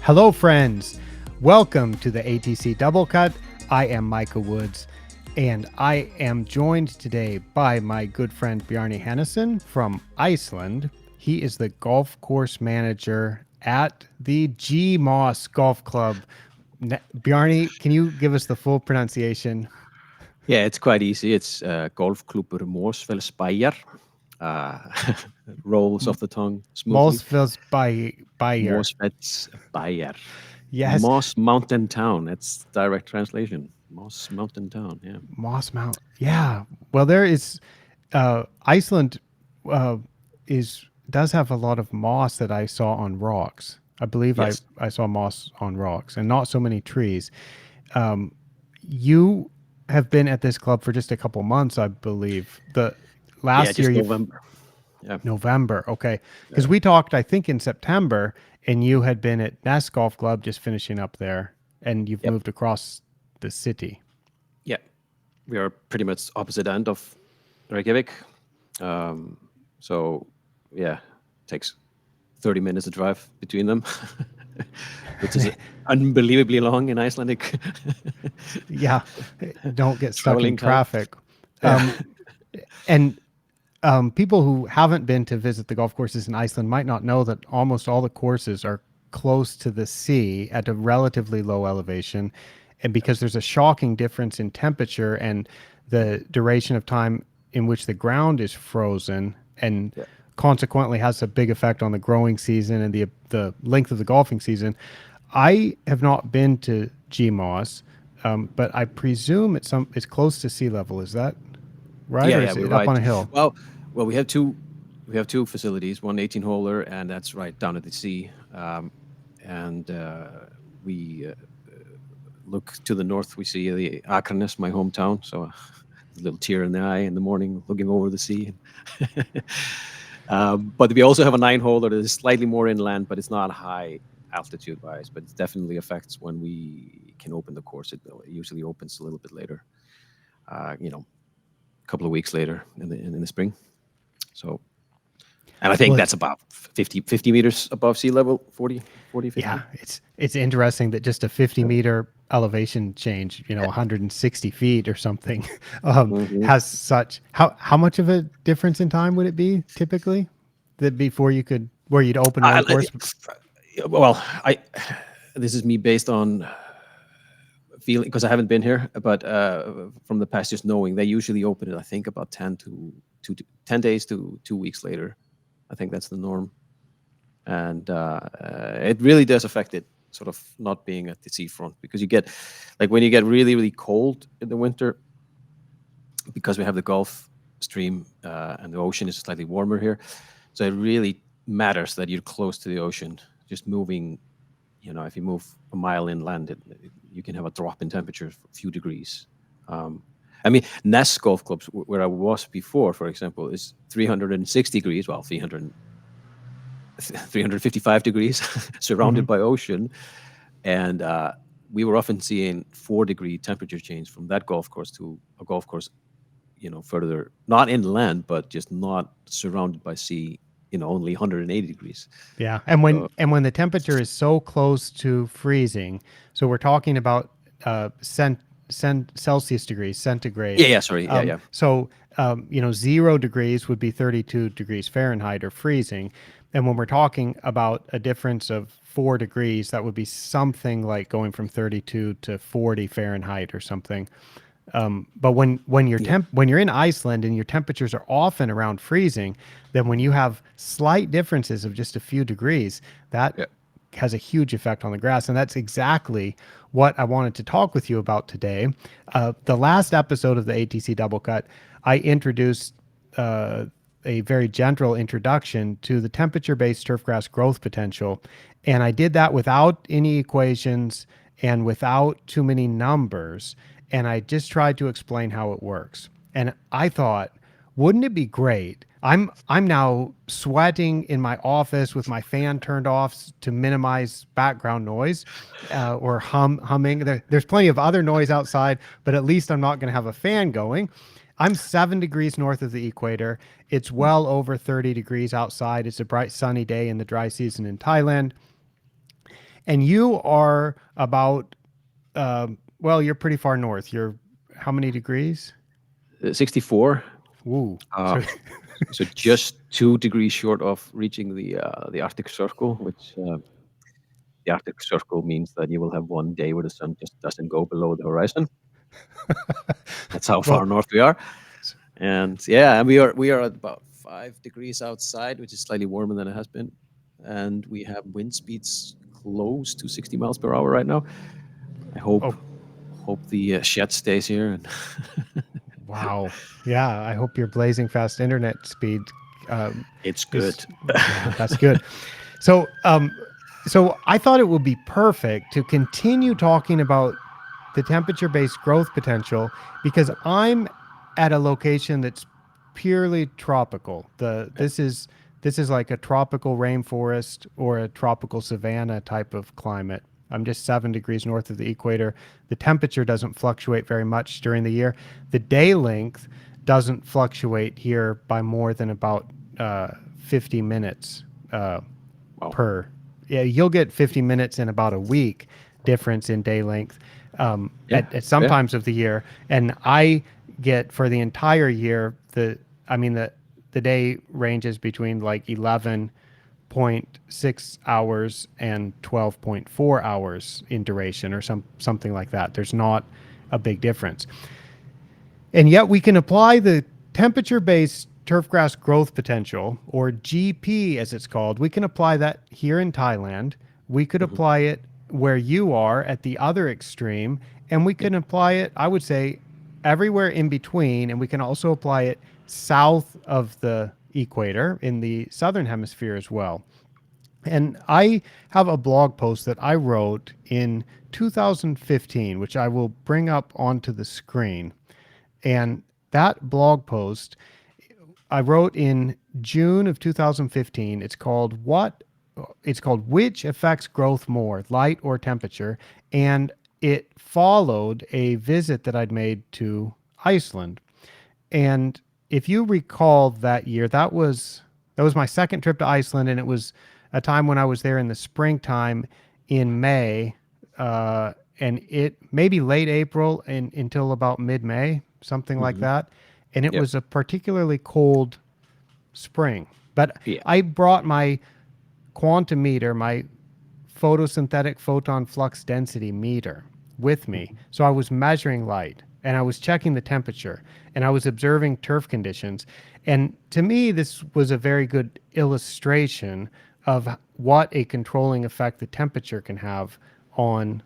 Hello, friends. Welcome to the ATC Double Cut. I am Micah Woods, and I am joined today by my good friend Bjarni Hannesson from Iceland. He is the golf course manager at the G Moss Golf Club. Bjarni, can you give us the full pronunciation? Yeah, it's quite easy. It's Golfklúbbur Mosfellsbæjar. Uh, rolls off the tongue smoothly. Mosfell's by Bayer. Mosfellsbæjar. Yes, Moss Mountain Town. That's direct translation. Moss Mountain Town. Yeah. Moss Mount. Yeah. Well, there is Iceland uh, is does have a lot of moss that I saw on rocks. I believe Yes. I saw moss on rocks and not so many trees. You have been at this club for just a couple months, I believe. The Yeah, last year just you November. Yeah. November, okay, because Yeah. we talked I think in September, and you had been at Nest Golf Club just finishing up there, and you've Yep. moved across the city. Yeah. We are pretty much opposite end of Reykjavik. So, yeah, takes 30 minutes to drive between them, which is unbelievably long in Icelandic Yeah, don't get stuck in traveling time. traffic. Yeah. Um, and people who haven't been to visit the golf courses in Iceland might not know that almost all the courses are close to the sea at a relatively low elevation. And because there's a shocking difference in temperature and the duration of time in which the ground is frozen, and Yeah. consequently has a big effect on the growing season and the length of the golfing season. I have not been to GMOS, but I presume it's close to sea level. Is that right, Yeah, or yeah, is we're it up right. on a hill? Well, we have two facilities, one 18-holer, and that's right down at the sea. And we look to the north. We see the Akranes, my hometown. So a little tear in the eye in the morning, looking over the sea. But we also have a 9-holer that is slightly more inland, but it's not high altitude wise. But it definitely affects when we can open the course. It usually opens a little bit later. A couple of weeks later in the spring. So, and I think Well, that's about 50 meters above sea level, 50. yeah, it's interesting that just a 50-meter elevation change, 160 feet or something, Hmm. has such how much of a difference in time would it be typically that before you could where you'd open one I, course? well, I this is me based on feeling because I haven't been here, but from the past, just knowing they usually open it. I think about 10 days to 2 weeks later. I think that's the norm, and it really does affect it. Sort of not being at the seafront because you get like when you get really really cold in the winter because we have the Gulf Stream and the ocean is slightly warmer here, so it really matters that you're close to the ocean. Just moving, if you move a mile inland, you can have a drop in temperature of a few degrees. Um, I mean, Ness golf clubs, where I was before, for example, is 360 degrees, well, 355 degrees, Hmm. surrounded by ocean. And we were often seeing 4-degree temperature change from that golf course to a golf course, further, not inland, but just not surrounded by sea, only 180 degrees. Yeah, and when So, the temperature is so close to freezing, so we're talking about Celsius degrees, centigrade. yeah, yeah, sorry. Yeah, yeah. 0 degrees would be 32 degrees Fahrenheit or freezing, and when we're talking about a difference of 4 degrees, that would be something like going from 32 to 40 Fahrenheit or something. But Yeah. when you're in Iceland and your temperatures are often around freezing, then when you have slight differences of just a few degrees, that Yeah. has a huge effect on the grass. And that's exactly what I wanted to talk with you about today. The last episode of the ATC Double Cut, I introduced a very gentle introduction to the temperature-based turfgrass growth potential, and I did that without any equations and without too many numbers, and I just tried to explain how it works. And I thought, wouldn't it be great? I'm now sweating in my office with my fan turned off to minimize background noise, or humming. There's plenty of other noise outside, but at least I'm not going to have a fan going. I'm 7 degrees north of the equator. It's well over 30 degrees outside. It's a bright sunny day in the dry season in Thailand. And you are about, well, you're pretty far north. You're how many degrees? 64. Ooh. Uh, So so just 2 degrees short of reaching the Arctic Circle, which the Arctic Circle means that you will have one day where the sun just doesn't go below the horizon. That's how well, far north we are. And yeah, and we are at about 5 degrees outside, which is slightly warmer than it has been. And we have wind speeds close to 60 miles per hour right now. I hope oh, hope the shed stays here. And wow. Yeah, I hope your blazing fast internet speed it's is, good. yeah, that's good. So, so I thought it would be perfect to continue talking about the temperature-based growth potential because I'm at a location that's purely tropical. Yeah. This is like a tropical rainforest or a tropical savanna type of climate. I'm just 7 degrees north of the equator. The temperature doesn't fluctuate very much during the year. The day length doesn't fluctuate here by more than about 50 minutes Wow. per. Yeah, you'll get 50 minutes in about a week difference in day length Yeah. at some Yeah. times of the year, and I get for the entire year the day ranges between like 11.6 hours and 12.4 hours in duration or something like that. There's not a big difference. And yet we can apply the temperature-based turfgrass growth potential, or GP as it's called. We can apply that here in Thailand. We could Mhm. apply it where you are at the other extreme, and we Yeah. can apply it, I would say, everywhere in between. And we can also apply it south of the equator in the southern hemisphere as well. And I have a blog post that I wrote in 2015, which I will bring up onto the screen. And that blog post I wrote in June of 2015. It's called Which Affects Growth More, Light or Temperature? And it followed a visit that I'd made to Iceland. And if you recall that year, that was my second trip to Iceland, and it was a time when I was there in the springtime in May, and it maybe late April and until about mid-May, something like Mhm. that. And it Yep. was a particularly cold spring. But Yeah. I brought my quantimeter, my photosynthetic photon flux density meter with me. Mhm. So I was measuring light and I was checking the temperature and I was observing turf conditions. And to me, this was a very good illustration of what a controlling effect the temperature can have on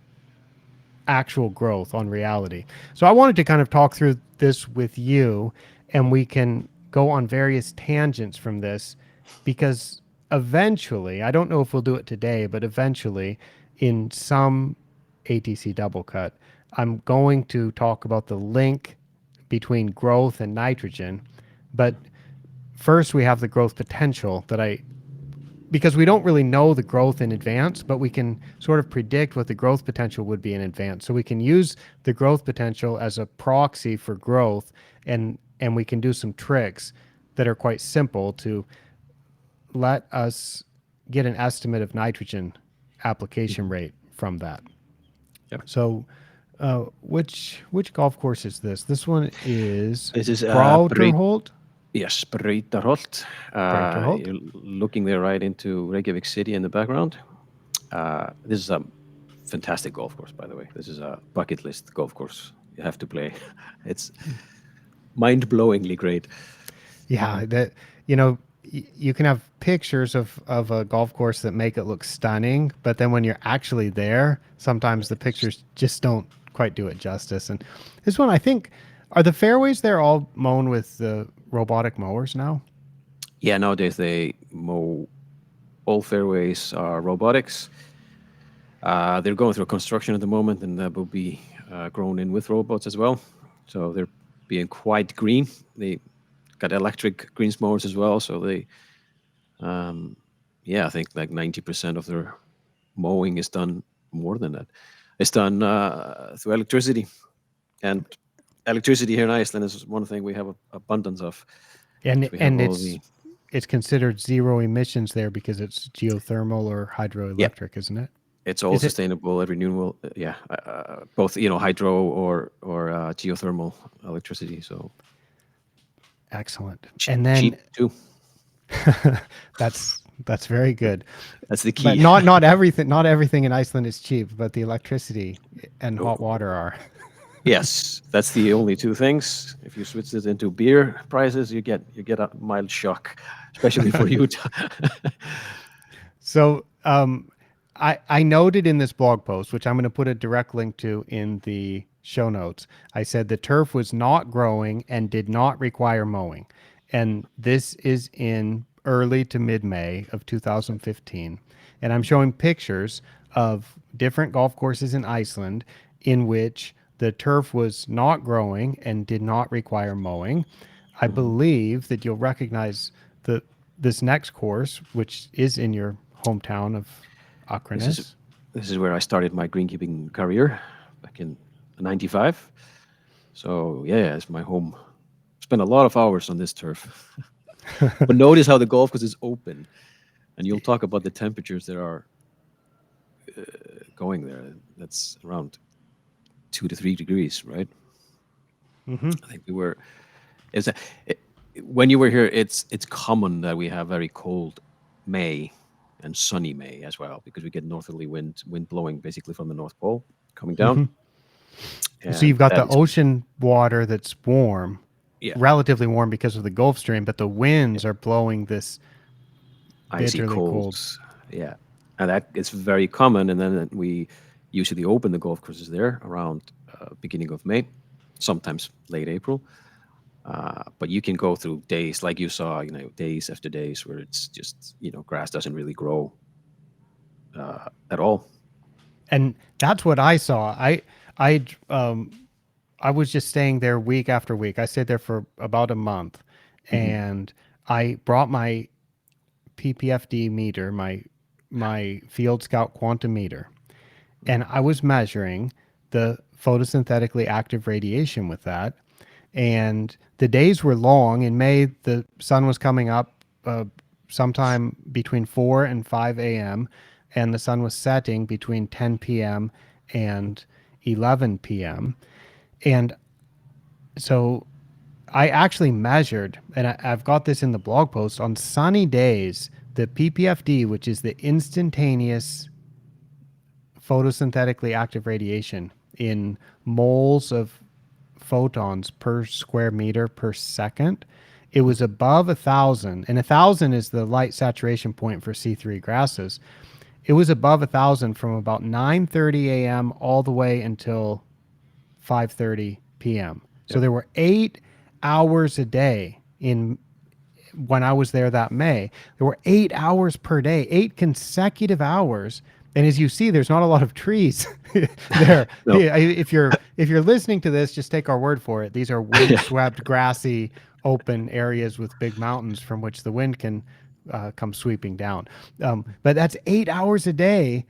actual growth, on reality. So I wanted to kind of talk through this with you and we can go on various tangents from this because eventually, I don't know if we'll do it today, but eventually in some ATC double cut, I'm going to talk about the link between growth and nitrogen. But first, we have the growth potential that because we don't really know the growth in advance, but we can sort of predict what the growth potential would be in advance. So we can use the growth potential as a proxy for growth, and we can do some tricks that are quite simple to let us get an estimate of nitrogen application Mhm. rate from that. Yep. So, which golf course is this? This one is This is Brauterholt. yes, Brautarholt. Brauterholt. You're looking there right into Reykjavik City in the background. This is a fantastic golf course, by the way. This is a bucket list golf course you have to play. It's mind-blowingly great. Yeah, that you can have pictures of a golf course that make it look stunning, but then when you're actually there, sometimes the It's, pictures just don't quite do it justice. And this one, I think, are the fairways there all mown with the robotic mowers now? yeah, nowadays they mow all fairways are robotics. They're going through construction at the moment, and that will be grown in with robots as well. So they're being quite green. They got electric greens mowers as well. So they, yeah, I think like 90% of their mowing is done more than that. It's done through electricity, and electricity here in Iceland is one thing we have abundance of. And So we have and all the it's considered zero emissions there because it's geothermal or yeah, hydroelectric, isn't it? It's all Is it sustainable, renewable. Yeah, both hydro or geothermal electricity. So excellent? And then cheap too. that's very good. That's the But key. not everything in Iceland is cheap, but the electricity and hot Oh, water are. yes, that's the only two things. If you switch it into beer prices, you get a mild shock, especially for Utah. So I noted in this blog post, which I'm going to put a direct link to in the show notes, I said the turf was not growing and did not require mowing. And this is in early to mid May of 2015. And I'm showing pictures of different golf courses in Iceland in which the turf was not growing and did not require mowing. I Mhm. believe that you'll recognize the this next course, which is in your hometown of This is Akranes. this is where I started my greenkeeping career back in '95. So yeah, it's my home. Spent a lot of hours on this turf. But notice how the golf course is open, and you'll talk about the temperatures that are going there. That's around 2 to 3 degrees, right? Hmm. I think we were. It's a, it, when you were here, it's common that we have very cold May and sunny May as well because we get northerly wind blowing basically from the North Pole coming down, Hmm. So and you've got that the is ocean water that's warm, yeah, relatively warm because of the Gulf Stream, but the yeah, winds are blowing this icy bitterly cold. colds, yeah, and that is very common. And then we usually open the golf courses there around beginning of May, sometimes late April. But you can go through days like you saw, days after days where it's just, grass doesn't really grow at all. And that's what I saw. I um I was just staying there week after week. I stayed there for about a month, Hmm. and I brought my PPFD meter, my Field Scout quantum meter, and I was measuring the photosynthetically active radiation with that. And the days were long. In May, the sun was coming up sometime between 4 and 5 a.m., and the sun was setting between 10 p.m. and 11 p.m. And so I actually measured, and I've got this in the blog post, on sunny days, the PPFD, which is the instantaneous photosynthetically active radiation in moles of photons per square meter per second. It was above 1,000, and 1,000 is the light saturation point for C3 grasses. It was above 1,000 from about 9:30 a.m. all the way until 5:30 p.m. So Yeah. there were 8 hours a day in when I was there that May. There were 8 hours per day, 8 consecutive hours. And as you see, there's not a lot of trees there. No. If you're listening to this, just take our word for it. These are Yeah. windswept, grassy, open areas with big mountains from which the wind can come sweeping down. But that's 8 hours a day,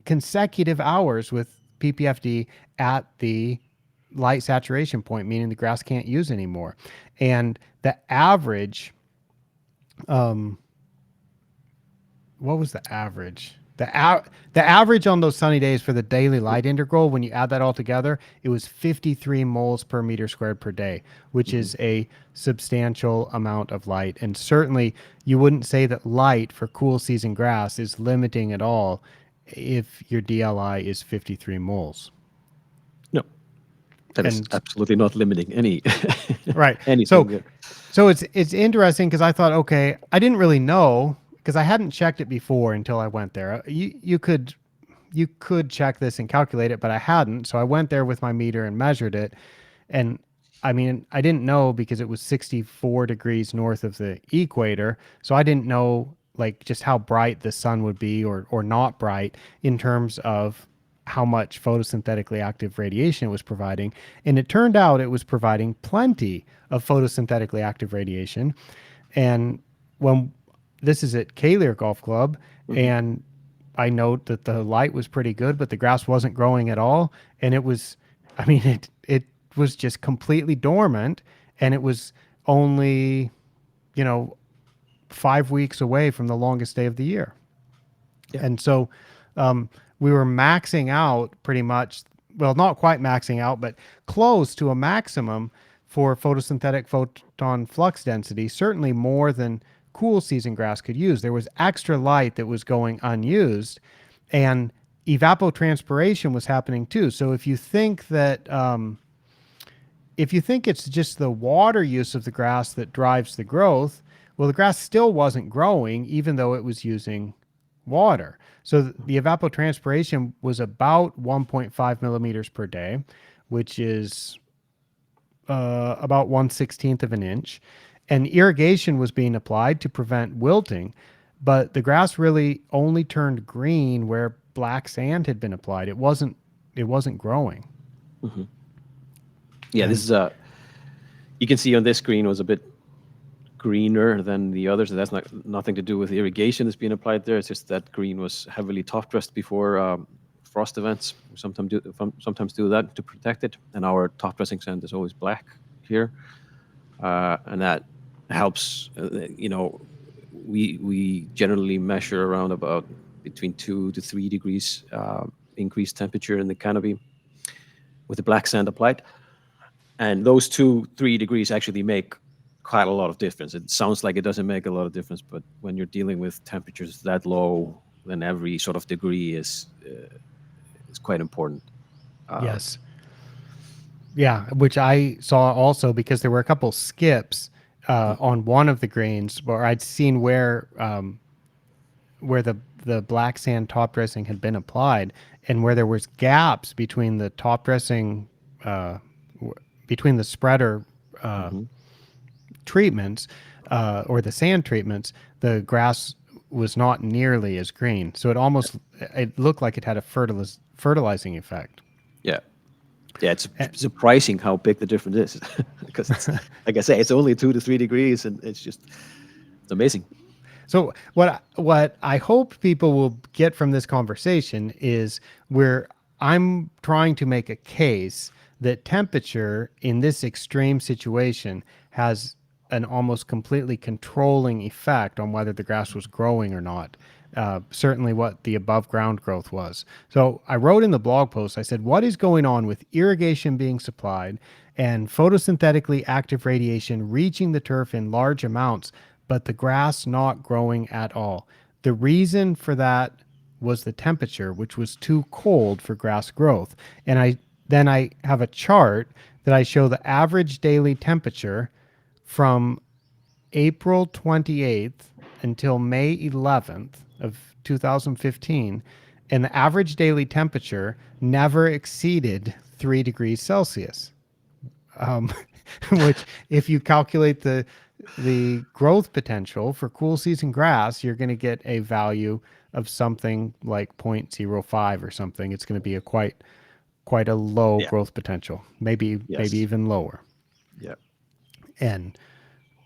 consecutive hours with PPFD at the light saturation point, meaning the grass can't use anymore. And the average, what was the average? The average on those sunny days for the daily light integral, when you add that all together, it was 53 moles per meter squared per day, which Hmm. is a substantial amount of light. And certainly, you wouldn't say that light for cool season grass is limiting at all if your DLI is 53 moles. No, that is And absolutely not limiting any right. anything So there. it's interesting because I thought, okay, I didn't really know because I hadn't checked it before until I went there. You could check this and calculate it, but I hadn't. So I went there with my meter and measured it. And I mean, I didn't know because it was 64 degrees north of the equator. So I didn't know like just how bright the sun would be or not bright in terms of how much photosynthetically active radiation it was providing. And it turned out it was providing plenty of photosynthetically active radiation. And when this is at Kalir Golf Club, Hmm. and I note that the light was pretty good, but the grass wasn't growing at all. And it was, I mean, it was just completely dormant, and it was only, you know, 5 weeks away from the longest day of the year. Yeah. And so we were maxing out pretty much, well, not quite maxing out, but close to a maximum for photosynthetic photon flux density, certainly more than cool season grass could use. There was extra light that was going unused, and evapotranspiration was happening too. So if you think it's just the water use of the grass that drives the growth, well, the grass still wasn't growing even though it was using water. So the evapotranspiration was about 1.5 millimeters per day, which is about 1/16th of an inch. And irrigation was being applied to prevent wilting, but the grass really only turned green where black sand had been applied. It wasn't growing. Yeah, this And is you can see on this screen was a bit greener than the others. That's not nothing to do with the irrigation that's being applied there. It's just that green was heavily top dressed before frost events. Sometimes do that to protect it, and our top dressing sand is always black here, and that helps. We generally measure around about between 2 to 3 degrees increased temperature in the canopy with the black sand applied, and those 2 3 degrees actually make quite a lot of difference. It sounds like it doesn't make a lot of difference, but when you're dealing with temperatures that low, then every sort of degree is quite important. yes, yeah, which I saw also because there were a couple skips on one of the grains where I'd seen where the black sand top dressing had been applied, and where there was gaps between the top dressing, between the spreader Hmm. treatments, or the sand treatments, the grass was not nearly as green. So it looked like it had a fertilizing effect. Yeah, yeah, it's surprising how big the difference is because it's like I say, it's only 2 to 3 degrees, and it's amazing. So what I hope people will get from this conversation is where I'm trying to make a case that temperature in this extreme situation has an almost completely controlling effect on whether the grass was growing or not. Certainly what the above ground growth was. So I wrote in the blog post, I said, what is going on with irrigation being supplied and photosynthetically active radiation reaching the turf in large amounts, but the grass not growing at all? The reason for that was the temperature, which was too cold for grass growth. And I have a chart that I show the average daily temperature from April 28th until May 11th of 2015, and the average daily temperature never exceeded 3 degrees Celsius. Um, which, if you calculate the growth potential for cool season grass, you're going to get a value of something like 0.05 or something. It's going to be a quite a low Yeah. growth potential, maybe Yes. even lower. Yeah. And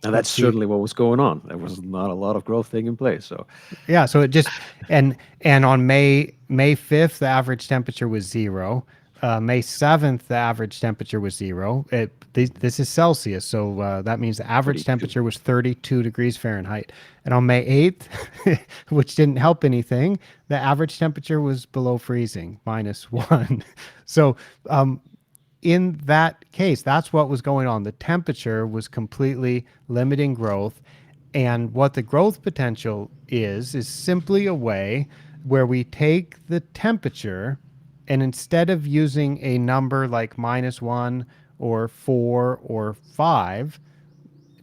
And that's let's see. certainly what was going on. There was not a lot of growth taking place. So Yeah, so it just and on May 5th, the average temperature was zero. May 7th, the average temperature was zero. This is Celsius, so that means the average 32. temperature was 32 degrees Fahrenheit. And on May 8th, which didn't help anything, the average temperature was below freezing, Yeah. -1. So in that case, that's what was going on. The temperature was completely limiting growth. And what the growth potential is simply a way where we take the temperature, and instead of using a number like -1 or 4 or 5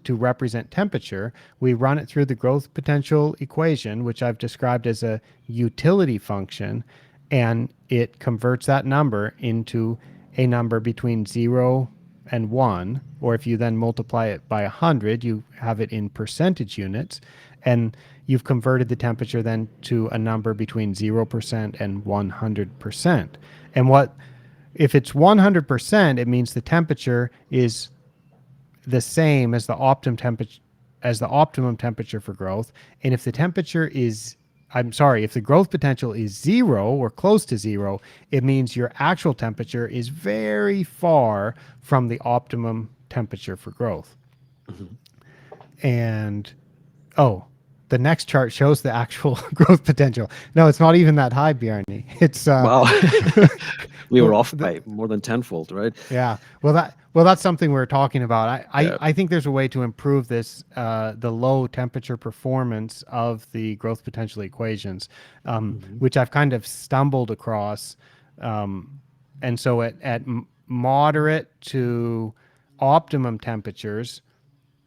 to represent temperature, we run it through the growth potential equation, which I've described as a utility function, and it converts that number into a number between 0 and 1. Or if you then multiply it by 100, you have it in percentage units, and you've converted the temperature then to a number between 0% and 100%. And what if it's 100%, it means the temperature is the same as the optimum temperature for growth. And if the temperature is I'm sorry, if the growth potential is 0 or close to 0, it means your actual temperature is very far from the optimum temperature for growth. Mhm. And oh, the next chart shows the actual growth potential. No, it's not even that high, Bjarni. It's Wow. We were well, off by more than tenfold, right? yeah. Well, that's something we're talking about. Yeah. I think there's a way to improve this the low temperature performance of the growth potential equations, Mhm. which I've kind of stumbled across. And so at moderate to optimum temperatures,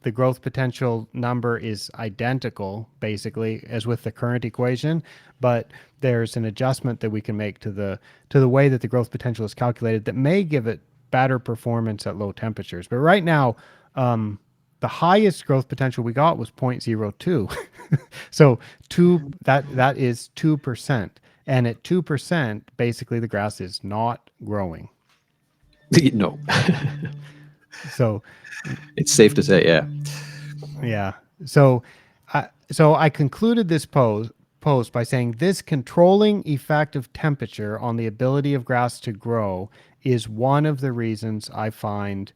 the growth potential number is identical basically as with the current equation, but there's an adjustment that we can make to the way that the growth potential is calculated that may give it better performance at low temperatures. But right now, the highest growth potential we got was 0.02. So that is 2%. And at 2%, basically the grass is not growing. No, So it's safe to say, yeah. yeah. So, I concluded this post by saying this controlling effect of temperature on the ability of grass to grow is one of the reasons I find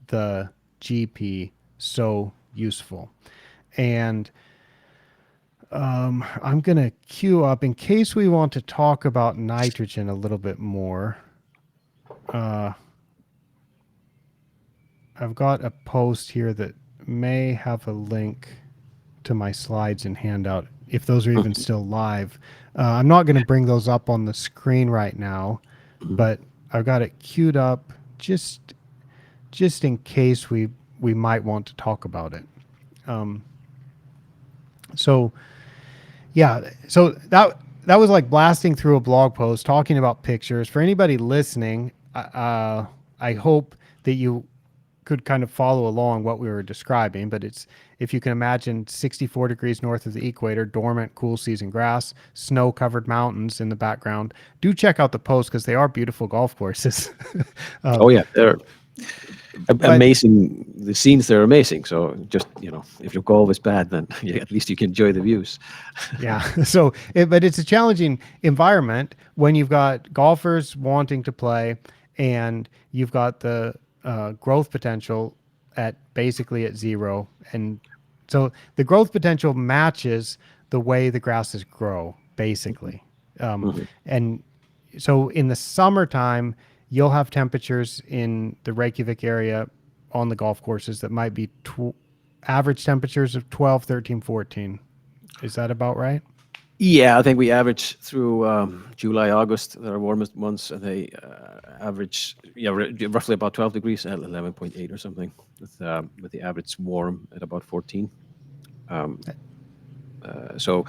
the GP so useful. And I'm gonna queue up in case we want to talk about nitrogen a little bit more. I've got a post here that may have a link to my slides and handout if those are even still live. I'm not going to bring those up on the screen right now, Mhm. but I've got it queued up just in case we might want to talk about it. Um, so so that was like blasting through a blog post talking about pictures. For anybody listening, I hope that you could kind of follow along what we were describing, but it's if you can imagine 64 degrees north of the equator, dormant, cool season grass, snow covered mountains in the background. Do check out the posts because they are beautiful golf courses. uh, Oh yeah, they're but amazing. The scenes there are amazing. So just if your golf is bad, then yeah, at least you can enjoy the views. yeah, but it's a challenging environment when you've got golfers wanting to play and you've got the growth potential at basically at zero. And so the growth potential matches the way the grasses grow, basically. Mhm. And so in the summertime, you'll have temperatures in the Reykjavik area on the golf courses that might be average temperatures of 12, 13, 14. Is that about right? Yeah, I think we average through July, August. They're our warmest months, and they average roughly about 12 degrees at 11.8 or something, with the average warm at about 14. Um, so,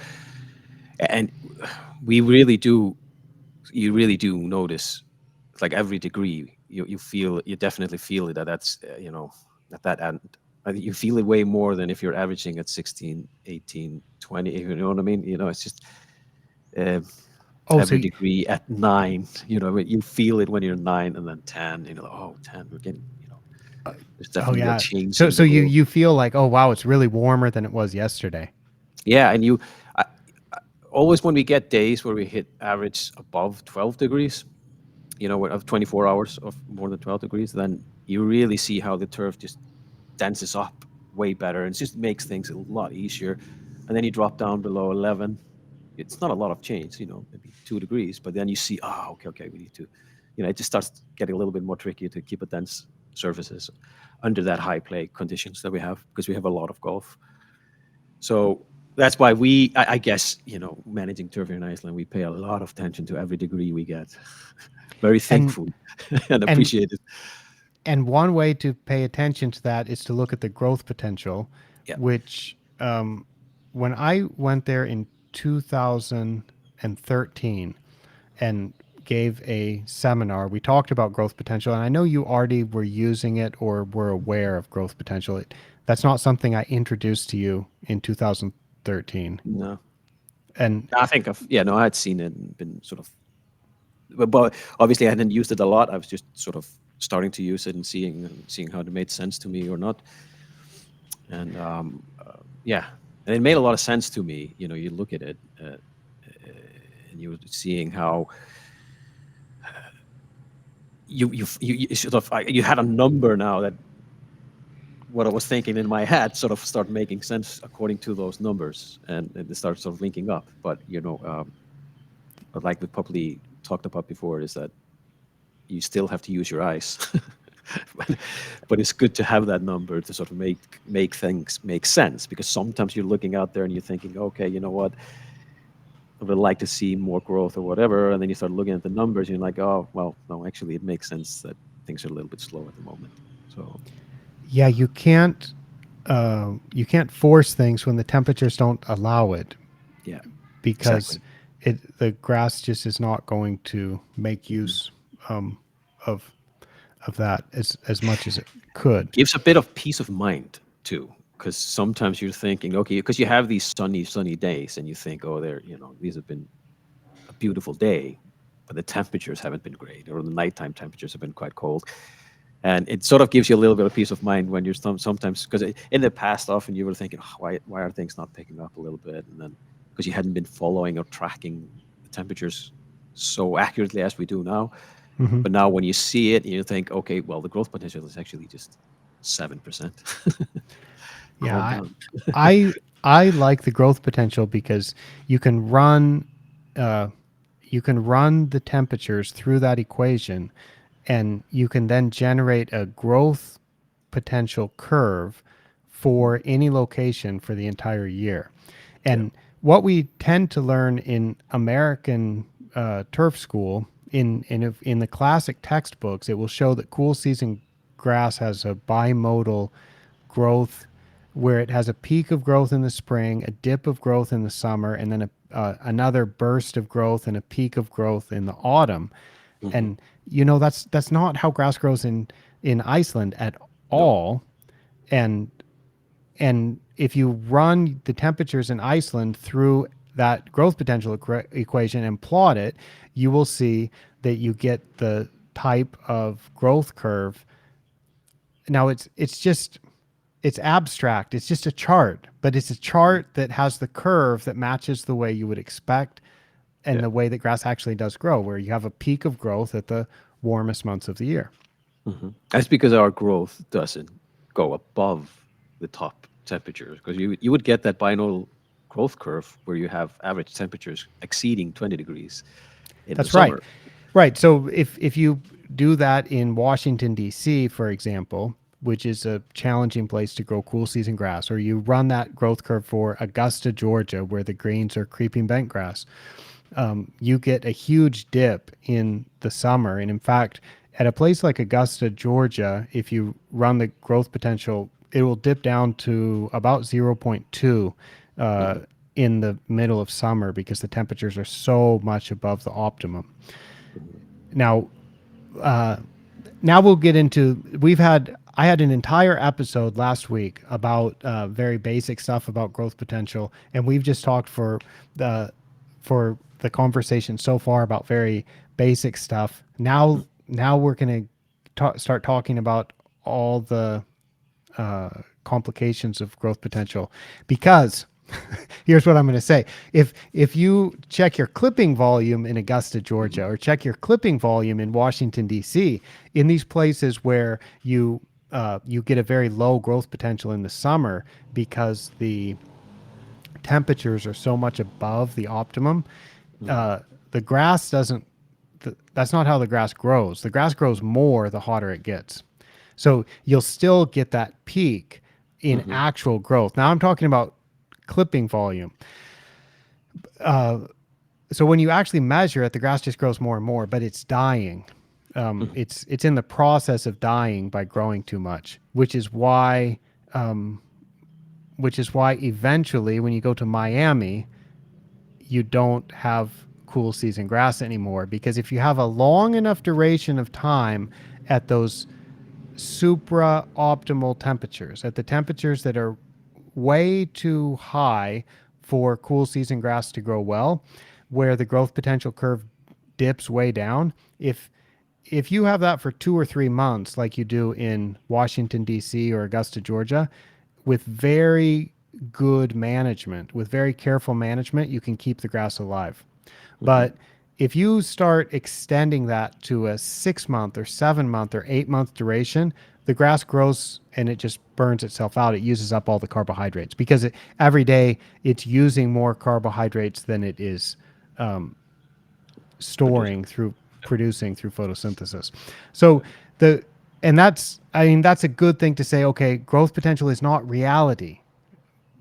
and we really do, you really do notice, like every degree, you definitely feel it. At that end. I think you feel it way more than if you're averaging at 16, 18, 20. You know what I mean? It's just. Uh, Oh, every degree at 9, you feel it when you're 9 and then 10, oh, 10, we're getting, there's oh definitely a yeah. change So in the glow. you feel like, oh wow, it's really warmer than it was yesterday. Yeah, and I, always when we get days where we hit average above 12 degrees, of 24 hours of more than 12 degrees, then you really see how the turf just denses up way better and just makes things a lot easier. And then you drop down below 11. It's not a lot of change, maybe 2 degrees, but then you see, oh, okay, we need to, it just starts getting a little bit more tricky to keep a dense surfaces under that high play conditions that we have because we have a lot of golf. So that's why I guess, managing turf here in Iceland, we pay a lot of attention to every degree we get. Very And thankful and and appreciate it. and one way to pay attention to that is to look at the growth potential, Yeah. which when I went there in 2013 and gave a seminar, we talked about growth potential, and I know you already were using it or were aware of growth potential. That's not something I introduced to you in 2013. No, And I think no, I had seen it and been sort of, but obviously I hadn't used it a lot. I was just sort of starting to use it and seeing how it made sense to me or not. And yeah, and it made a lot of sense to me. You look at it and you're seeing how you sort of you had a number now that what I was thinking in my head sort of start making sense according to those numbers, and they start sort of linking up. But but like we probably talked about before, is that you still have to use your eyes. but, but it's good to have that number to sort of make things make sense, because sometimes you're looking out there and you're thinking, okay, you know what, I would like to see more growth or whatever, and then you start looking at the numbers and you're like, oh well, no, actually it makes sense that things are a little bit slow at the moment. So Yeah, you can't force things when the temperatures don't allow it, yeah, because exactly. the grass just is not going to make use of that as much as it could. Gives a bit of peace of mind too, because sometimes you're thinking, okay, because you have these sunny days and you think, oh, these have been a beautiful day, but the temperatures haven't been great, or the nighttime temperatures have been quite cold. And it sort of gives you a little bit of peace of mind when you're sometimes, because in the past often you were thinking, oh, why are things not picking up a little bit, and then because you hadn't been following or tracking the temperatures so accurately as we do now. Hmm. But now when you see it, you think, okay, well, the growth potential is actually just 7%. Yeah, Calm down. I I like the growth potential because you can run uh, you can run the temperatures through that equation, and you can then generate a growth potential curve for any location for the entire year. Yeah. And what we tend to learn in American turf school, in the classic textbooks, it will show that cool season grass has a bimodal growth, where it has a peak of growth in the spring, a dip of growth in the summer, and then another burst of growth and a peak of growth in the autumn. Hmm. And that's not how grass grows in Iceland at No. all. And if you run the temperatures in Iceland through that growth potential equation and plot it, you will see that you get the type of growth curve. Now it's abstract. It's just a chart, but it's a chart that has the curve that matches the way you would expect and Yeah. the way that grass actually does grow, where you have a peak of growth at the warmest months of the year. That's because our growth doesn't go above the top temperatures, because you would get that binaural growth curve where you have average temperatures exceeding 20 degrees in the That's right. summer. Right. So if you do that in Washington D.C., for example, which is a challenging place to grow cool season grass, or you run that growth curve for Augusta, Georgia, where the greens are creeping bent grass, you get a huge dip in the summer. And in fact, at a place like Augusta, Georgia, if you run the growth potential, it will dip down to about zero point 0.2 Hmm. in the middle of summer, because the temperatures are so much above the optimum. Now, now we'll get into, I had an entire episode last week about very basic stuff about growth potential, and we've just talked the for the conversation so far about very basic stuff. Now we're going to start talking about all the complications of growth potential, because here's what I'm going to say. If you check your clipping volume in Augusta, Georgia, or check your clipping volume in Washington D.C., in these places where you get a very low growth potential in the summer because the temperatures are so much above the optimum, Hmm. uh, the grass doesn't. That's not how the grass grows. The grass grows more the hotter it gets. So you'll still get that peak in Hmm. actual growth. Now I'm talking about clipping volume. So when you actually measure it, the grass just grows more and more, but it's dying. Hmm. It's in the process of dying by growing too much, which is why eventually, when you go to Miami, you don't have cool season grass anymore, because if you have a long enough duration of time at those supra optimal temperatures, at the temperatures that are way too high for cool season grass to grow well, where the growth potential curve dips way down. If you have that for 2 or 3 months, like you do in Washington D.C. or Augusta, Georgia, with very good management, with very careful management, you can keep the grass alive. Hmm. But if you start extending that to a 6 month or 7 month or 8 month duration, the grass grows and it just burns itself out. It uses up all the carbohydrates because every day it's using more carbohydrates than it is Producing. storing through producing through photosynthesis. So the and that's I mean that's a good thing to say. Okay, growth potential is not reality,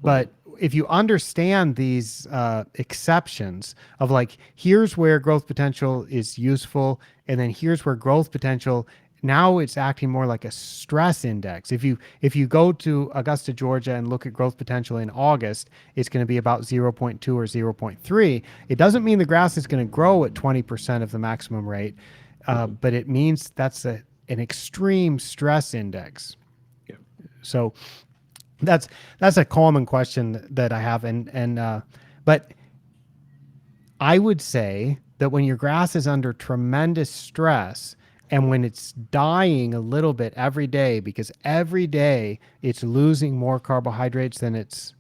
Right. but if you understand these exceptions of like here's where growth potential is useful and then here's where growth potential now it's acting more like a stress index. If you go to Augusta, Georgia and look at growth potential in August, it's going to be about zero point 0.2 or zero point 0.3. It doesn't mean the grass is going to grow at 20% of the maximum rate, Hmm. but it means that's an extreme stress index. Yeah. So that's that's a common question that I have, but I would say that when your grass is under tremendous stress and when it's dying a little bit every day because every day it's losing more carbohydrates than it's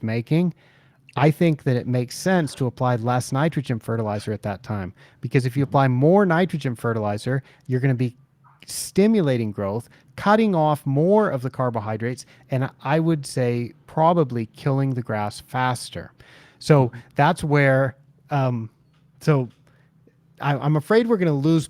making, Yeah. I think that it makes sense to apply less nitrogen fertilizer at that time because if you Hmm. apply more nitrogen fertilizer, you're going to be stimulating growth, cutting off more of the carbohydrates, and I would say probably killing the grass faster. So Hmm. that's where, so I'm afraid we're going to lose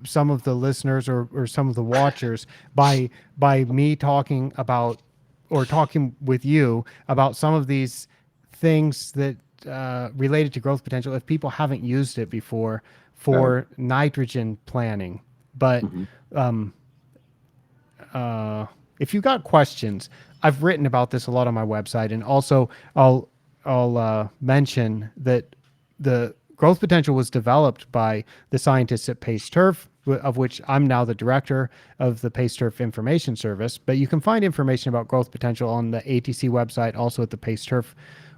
some of the listeners or some of the watchers by me talking about or talking with you about some of these things that related to growth potential if people haven't used it before Uh, for nitrogen planning. But hmm. if you've got questions, I've written about this a lot on my website, and also I'll mention that the growth potential was developed by the scientists at Pace Turf, of which I'm now the director of the Pace Turf Information Service. But you can find information about growth potential on the ATC website, also at the Pace Turf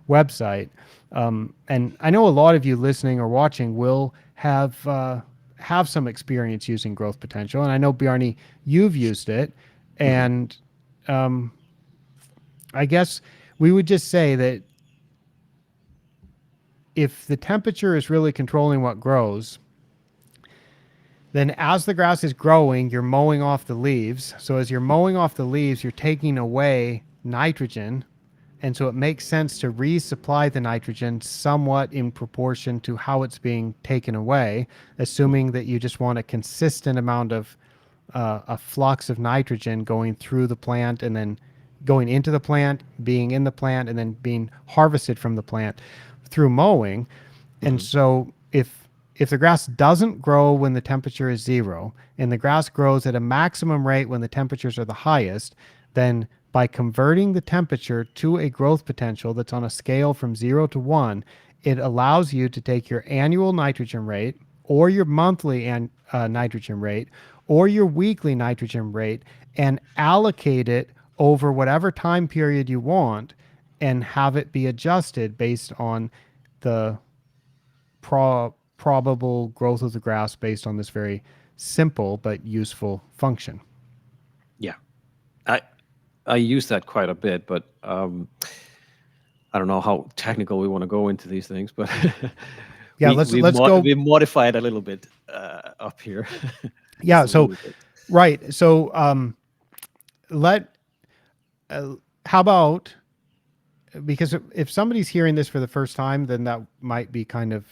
website. And I know a lot of you listening or watching will have some experience using growth potential, and I know Bjarni, you've used it, Hmm. and I guess we would just say that if the temperature is really controlling what grows, then as the grass is growing, you're mowing off the leaves. So as you're mowing off the leaves, you're taking away nitrogen. And so it makes sense to resupply the nitrogen somewhat in proportion to how it's being taken away, assuming that you just want a consistent amount of a flux of nitrogen going through the plant and then going into the plant, being in the plant, and then being harvested from the plant through mowing. And Hmm. so if the grass doesn't grow when the temperature is zero and the grass grows at a maximum rate when the temperatures are the highest, then by converting the temperature to a growth potential that's on a scale from 0 to 1, it allows you to take your annual nitrogen rate or your monthly nitrogen rate or your weekly nitrogen rate and allocate it over whatever time period you want and have it be adjusted based on the probable growth of the grass based on this very simple but useful function. Yeah. I I use that quite a bit, but I don't know how technical we want to go into these things, but Yeah, let's go. we modified a little bit up here, just Yeah, a so little bit. right. So let how about because if somebody's hearing this for the first time, then that might be kind of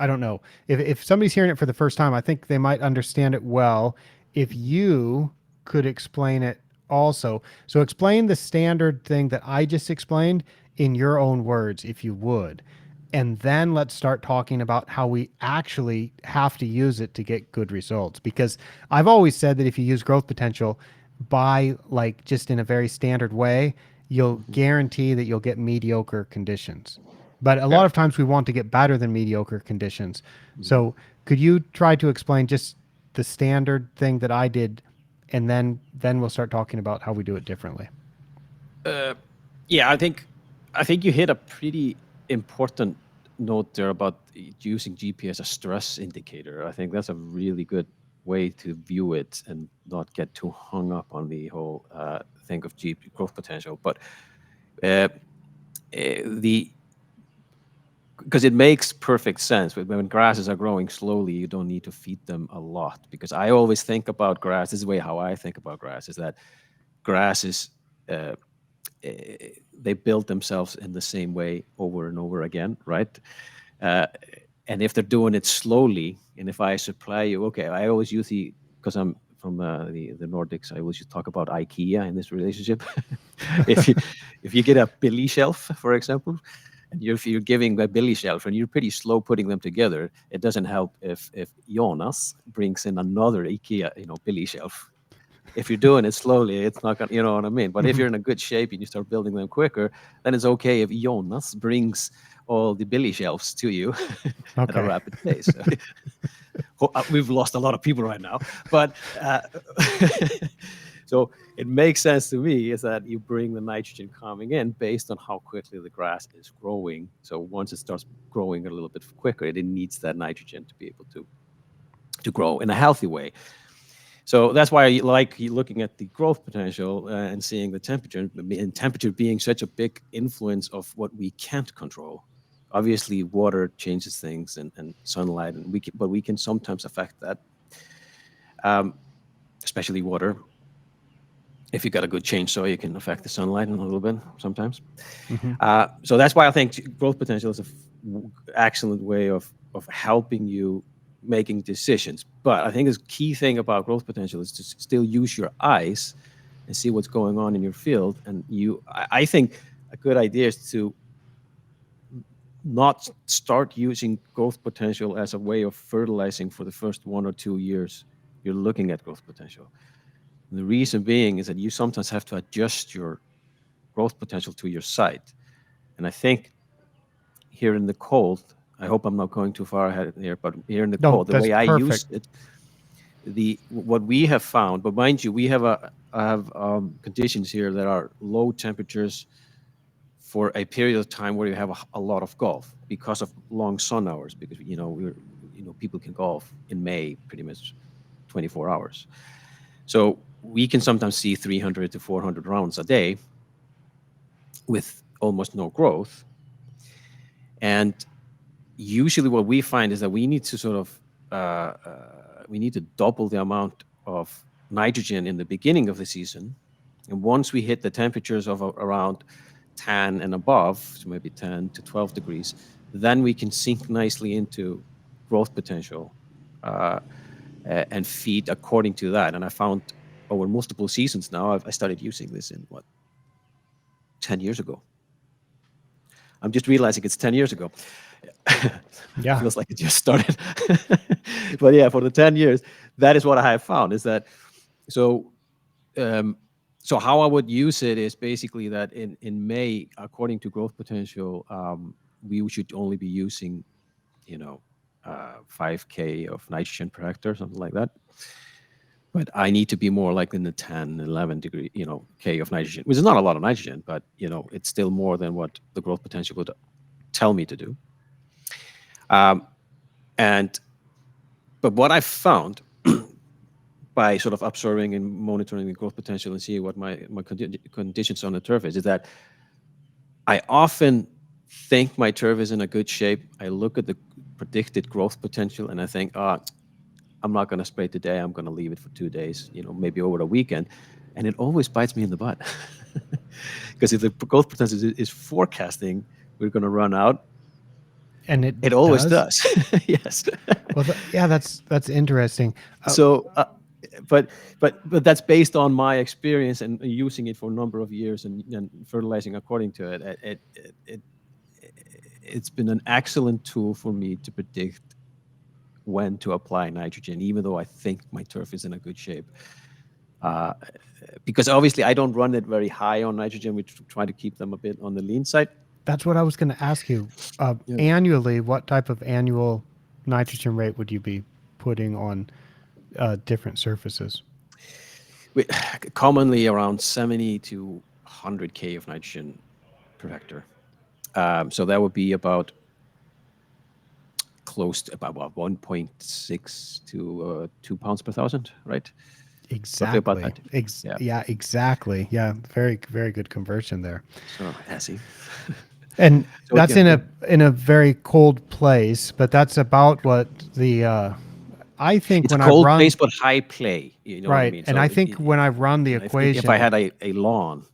I don't know. If somebody's hearing it for the first time, I think they might understand it well if you could explain it also. So explain the standard thing that I just explained in your own words, if you would. And then let's start talking about how we actually have to use it to get good results. Because I've always said that if you use growth potential by like just in a very standard way, you'll Hmm. guarantee that you'll get mediocre conditions. But a Yeah. lot of times we want to get better than mediocre conditions. Hmm. So could you try to explain just the standard thing that I did, and then we'll start talking about how we do it differently. Uh, yeah, I think you hit a pretty important note there about using GP as a stress indicator. I think that's a really good way to view it and not get too hung up on the whole thing of GP growth potential. But uh, the because it makes perfect sense. When grasses are growing slowly, you don't need to feed them a lot. Because I always think about grass. This is the way how I think about grass is that grass is uh, they build themselves in the same way over and over again, right? Uh, and if they're doing it slowly, and if I supply you, okay, I always use because I'm from the Nordics, I always talk about IKEA in this relationship. if you if you get a billy shelf, for example, and you're giving a billy shelf and you're pretty slow putting them together, it doesn't help if Jonas brings in another IKEA, billy shelf. If you're doing it slowly, it's not gonna, you know what I mean? But if Hmm. you're in a good shape and you start building them quicker, then it's okay if Jonas brings all the billy shelves to you at a Okay. rapid pace. We've lost a lot of people right now, but so it makes sense to me is that you bring the nitrogen coming in based on how quickly the grass is growing. So once it starts growing a little bit quicker, it needs that nitrogen to be able to grow in a healthy way. So that's why I like looking at the growth potential and seeing the temperature, and temperature being such a big influence of what we can't control. Obviously, water changes things and sunlight, and but we can sometimes affect that, um, especially water. If you got a good chainsaw, you can affect the sunlight a little bit sometimes. Hmm. So that's why I think growth potential is an excellent way of helping you making decisions. But I think the key thing about growth potential is to still use your eyes and see what's going on in your field. And I think a good idea is to not start using growth potential as a way of fertilizing for the first 1 or 2 years you're looking at growth potential. And the reason being is that you sometimes have to adjust your growth potential to your site. And I think here in the cold, I hope I'm not going too far ahead here, but here in the No, cold, the that's way I use perfect. it, the what we have found, but mind you, we have I have conditions here that are low temperatures for a period of time where you have a lot of golf because of long sun hours. Because people can golf in May pretty much 24 hours. So we can sometimes see 300 to 400 rounds a day with almost no growth. And usually what we find is that we need to sort of we need to double the amount of nitrogen in the beginning of the season, and once we hit the temperatures of around 10 and above, so maybe 10 to 12 degrees, then we can sink nicely into growth potential uh, and feed according to that. And I found over multiple seasons now, I started using this in 10 years ago. I'm just realizing it's 10 years ago. Yeah. Feels like it just started. But yeah, for the 10 years, that is what I have found is that so um, so how I would use it is basically that in May, according to growth potential, we should only be using, 5K of nitrogen per hectare, something like that. But I need to be more like in the 10, 11 degree, K of nitrogen, which is not a lot of nitrogen, but it's still more than what the growth potential would tell me to do. Um, and but what I've found by sort of observing and monitoring the growth potential and seeing what my conditions on the turf is that I often think my turf is in a good shape. I look at the predicted growth potential and I think, I'm not going to spray today. I'm going to leave it for 2 days, maybe over the weekend. And it always bites me in the butt. Because if the growth potential is forecasting, we're going to run out. And it It always does. does. Yes. Well, yeah, that's interesting. So, but that's based on my experience and using it for a number of years and fertilizing according to it. It's been an excellent tool for me to predict when to apply nitrogen, even though I think my turf is in a good shape. Uh, because obviously I don't run it very high on nitrogen. We try to keep them a bit on the lean side. That's what I was going to ask you. Yeah. Annually, what type of annual nitrogen rate would you be putting on different surfaces? We, commonly around 70 to 100K of nitrogen per hectare. So that would be about close to about 1.6 to 2 pounds per thousand, right? Roughly about Exactly. that. Yeah. Yeah, exactly. Yeah, very, very good conversion there. So, yeah, see. And So that's yeah, yeah. in a very cold place, but that's about what the I think It's a when I've cold run place, but high play. You know what I right, mean? and So I think when I've run the and I think if I equation, had a lawn,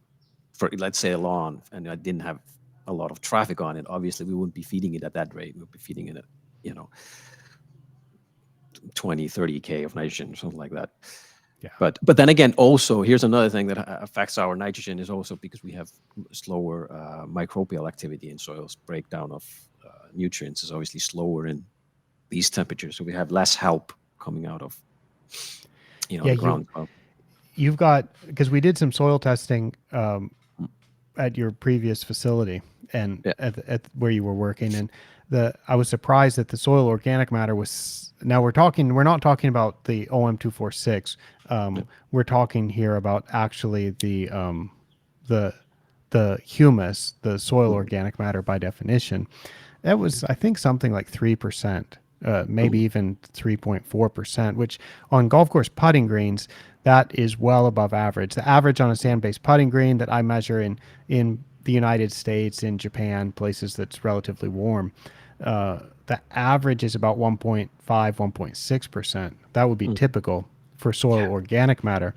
for let's say a lawn, and I didn't have a lot of traffic on it, obviously we wouldn't be feeding it at that rate. We'd be feeding it at, you know, 20, 30K of nitrogen, something like that. yeah, But then again, also here's another thing that affects our nitrogen is also because we have slower microbial activity in soils. Breakdown of nutrients is obviously slower in these temperatures, so we have less help coming out of yeah, the ground. you've got because we did some soil testing Mm. at your previous facility and Yeah. at where you were working, and the I was surprised that the soil organic matter was. Now we're not talking about the OM246. Yeah. We're talking here about actually the the humus, the soil Mhm. organic matter by definition. That was, I think, something like 3%, maybe Mhm. even 3.4%, which on golf course putting greens, that is well above average. The average on a sand-based putting green that I measure in the United States, in Japan, places that's relatively warm, the average is about 1.5, 1.6%. That would be Mhm. typical for soil Yeah. organic matter.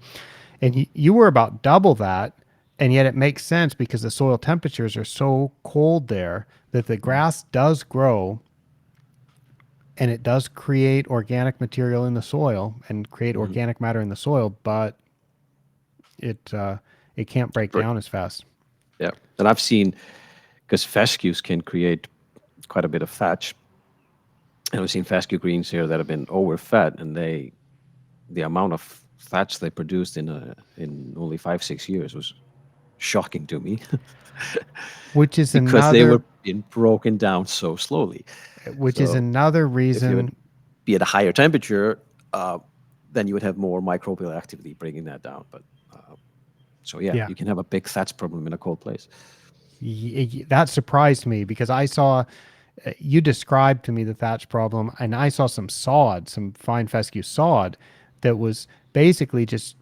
And you were about double that. And yet it makes sense because the soil temperatures are so cold there that the Mhm. grass does grow and it does create organic material in the soil and create Mhm. organic matter in the soil, but it can't break Right. down as fast. Yeah. And I've seen because fescues can create quite a bit of thatch, and I've seen fescue greens here that have been overfed, and the amount of thatch they produced in only 5 6 years was shocking to me Which is because they were another being broken down so slowly. which is So another if you would reason. be at a higher temperature, uh, then you would have more microbial activity bringing that down. But so yeah, Yeah. you can have a big thatch problem in a cold place. That surprised me because I saw you described to me the thatch problem, and I saw some sod, some fine fescue sod, that was basically just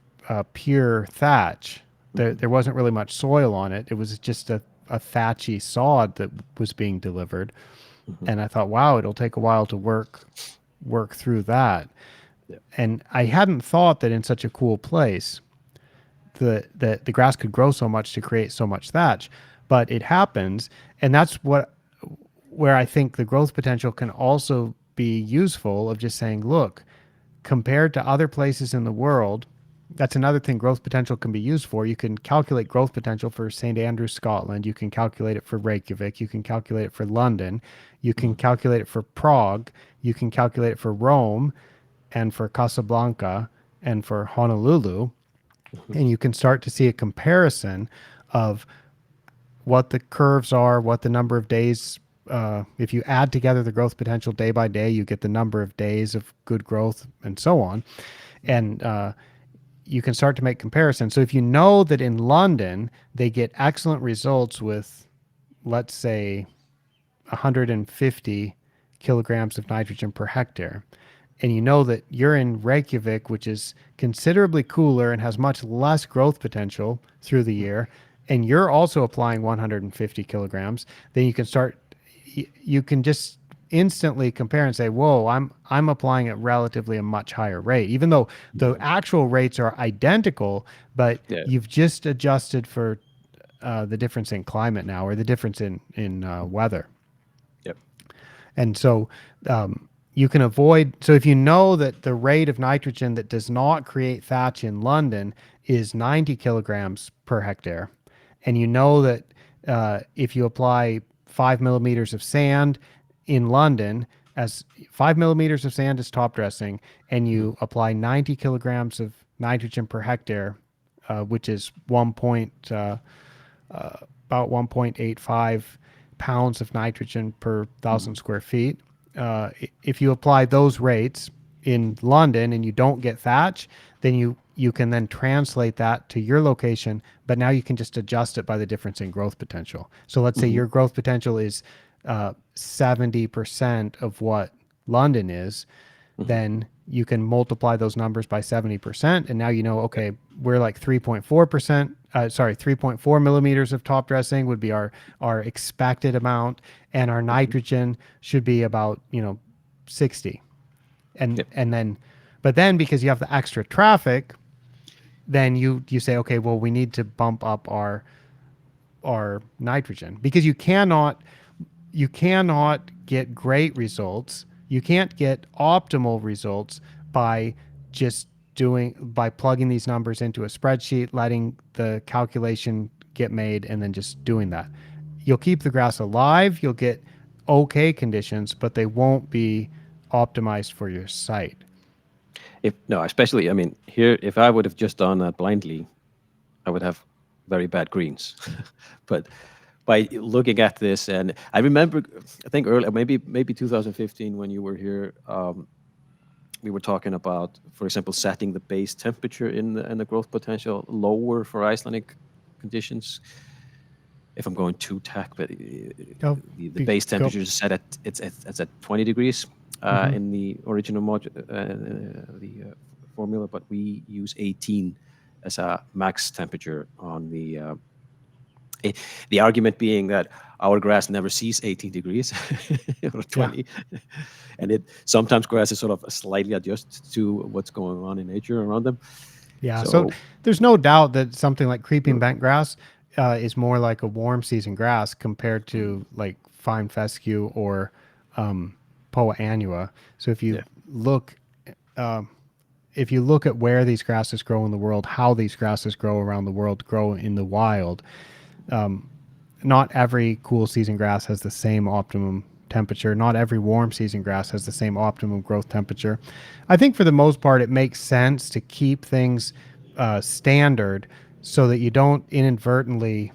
pure thatch. Hmm. There wasn't really much soil on it. It was just a thatchy sod that was being delivered, Hmm. and I thought, wow, it'll take a while to work through that. Yeah. And I hadn't thought that in such a cool place the grass could grow so much to create so much thatch, but it happens, and that's where I think the growth potential can also be useful of just saying, look, compared to other places in the world, that's another thing growth potential can be used for. You can calculate growth potential for St. Andrews, Scotland. You can calculate it for Reykjavik. You can calculate it for London. You can Hmm. calculate it for Prague. You can calculate it for Rome and for Casablanca and for Honolulu. Hmm. And you can start to see a comparison of what the curves are, what the number of days. If you add together the growth potential day by day, you get the number of days of good growth and so on. And you can start to make comparisons. So if you know that in London, they get excellent results with, let's say, 150 kilograms of nitrogen per hectare, and you know that you're in Reykjavik, which is considerably cooler and has much less growth potential through the year, and you're also applying 150 kilograms, then you can start, you can just instantly compare and say, whoa, I'm applying at relatively a much higher rate, even though the Hmm. actual rates are identical, but Yeah. you've just adjusted for the difference in climate now, or the difference in weather. Yep. And so you can avoid. So if you know that the rate of nitrogen that does not create thatch in London is 90 kilograms per hectare, and you know that if you apply 5 millimeters of sand in London, as 5 millimeters of sand is top dressing, and Hmm. you apply 90 kilograms of nitrogen per hectare, which is about 1.85 pounds of nitrogen per Hmm. thousand square feet. If you apply those rates in London and you don't get thatch, then you can then translate that to your location, but now you can just adjust it by the difference in growth potential. So let's say Hmm. your growth potential is 70% of what London is, Hmm. then you can multiply those numbers by 70%. And now you know, Yep. okay, we're like 3.4% sorry, 3.4 millimeters of top dressing would be our expected amount, and our Hmm. nitrogen should be about 60. And Yep. and then, but then because you have the extra traffic, then you say, okay, well, we need to bump up our nitrogen, because you cannot get great results. You can't get optimal results by just by plugging these numbers into a spreadsheet, letting the calculation get made, and then just doing that. You'll keep the grass alive, you'll get okay conditions, but they won't be optimized for your site. If no, especially, I mean, here, if I would have just done that blindly, I would have very bad greens. But by looking at this, and I remember, I think earlier, maybe 2015, when you were here, we were talking about, for example, setting the base temperature in the growth potential lower for Icelandic conditions. If I'm going too tech, but Go, the base go. temperature is set at it's at 20 degrees Hmm. in the original the formula, but we use 18 as a max temperature on eh, the argument being that our grass never sees 18 degrees or Yeah. 20, and it sometimes grass is sort of slightly adjust to what's going on in nature around them. Yeah, so So there's no doubt that something like creeping mm, bent grass is more like a warm season grass compared mhm, to like fine fescue or poa annua. So yeah, look, if you look at where these grasses grow in the world, how these grasses grow around the world, grow in the wild, not every cool season grass has the same optimum temperature. Not every warm season grass has the same optimum growth temperature. I think for the most part, it makes sense to keep things standard so that you don't inadvertently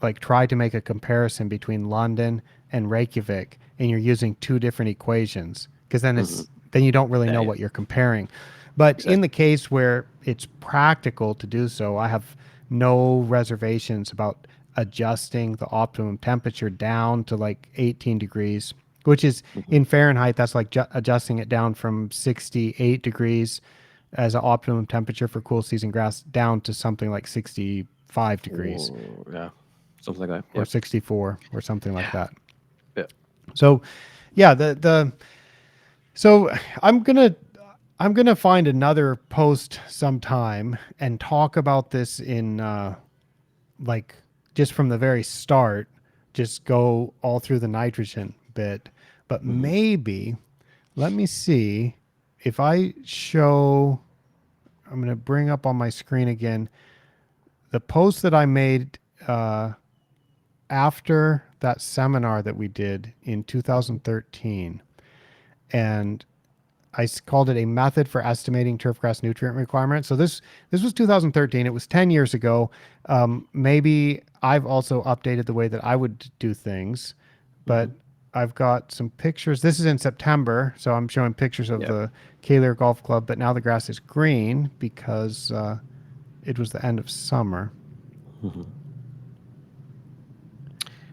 like try to make a comparison between London and Reykjavik and you're using two different equations, because mhm, then you don't really yeah, know yeah, what you're comparing. But in exactly. the case where it's practical to do so, I have no reservations about adjusting the optimum temperature down to like 18 degrees, which is Hmm. in Fahrenheit, that's like adjusting it down from 68 degrees as an optimum temperature for cool season grass down to something like 65 degrees Or yeah, something like that. or Yep. 64 or something like Yeah. that. Yeah. So, yeah, the so I'm going to I'm going to find another post sometime and talk about this in like just from the very start, just go all through the nitrogen bit. But Hmm. maybe let me see if I show I'm going to bring up on my screen again the post that I made uh, after that seminar that we did in Hmm. 2013, and called it a method for estimating turfgrass nutrient requirement. So this was 2013. It was 10 years ago. Maybe I've also updated the way that I would do things, Hmm. but I've got some pictures. This is in September, so I'm showing pictures of Yep. the Kaler Golf Club. But now the grass is green because it was the end of summer. Hmm.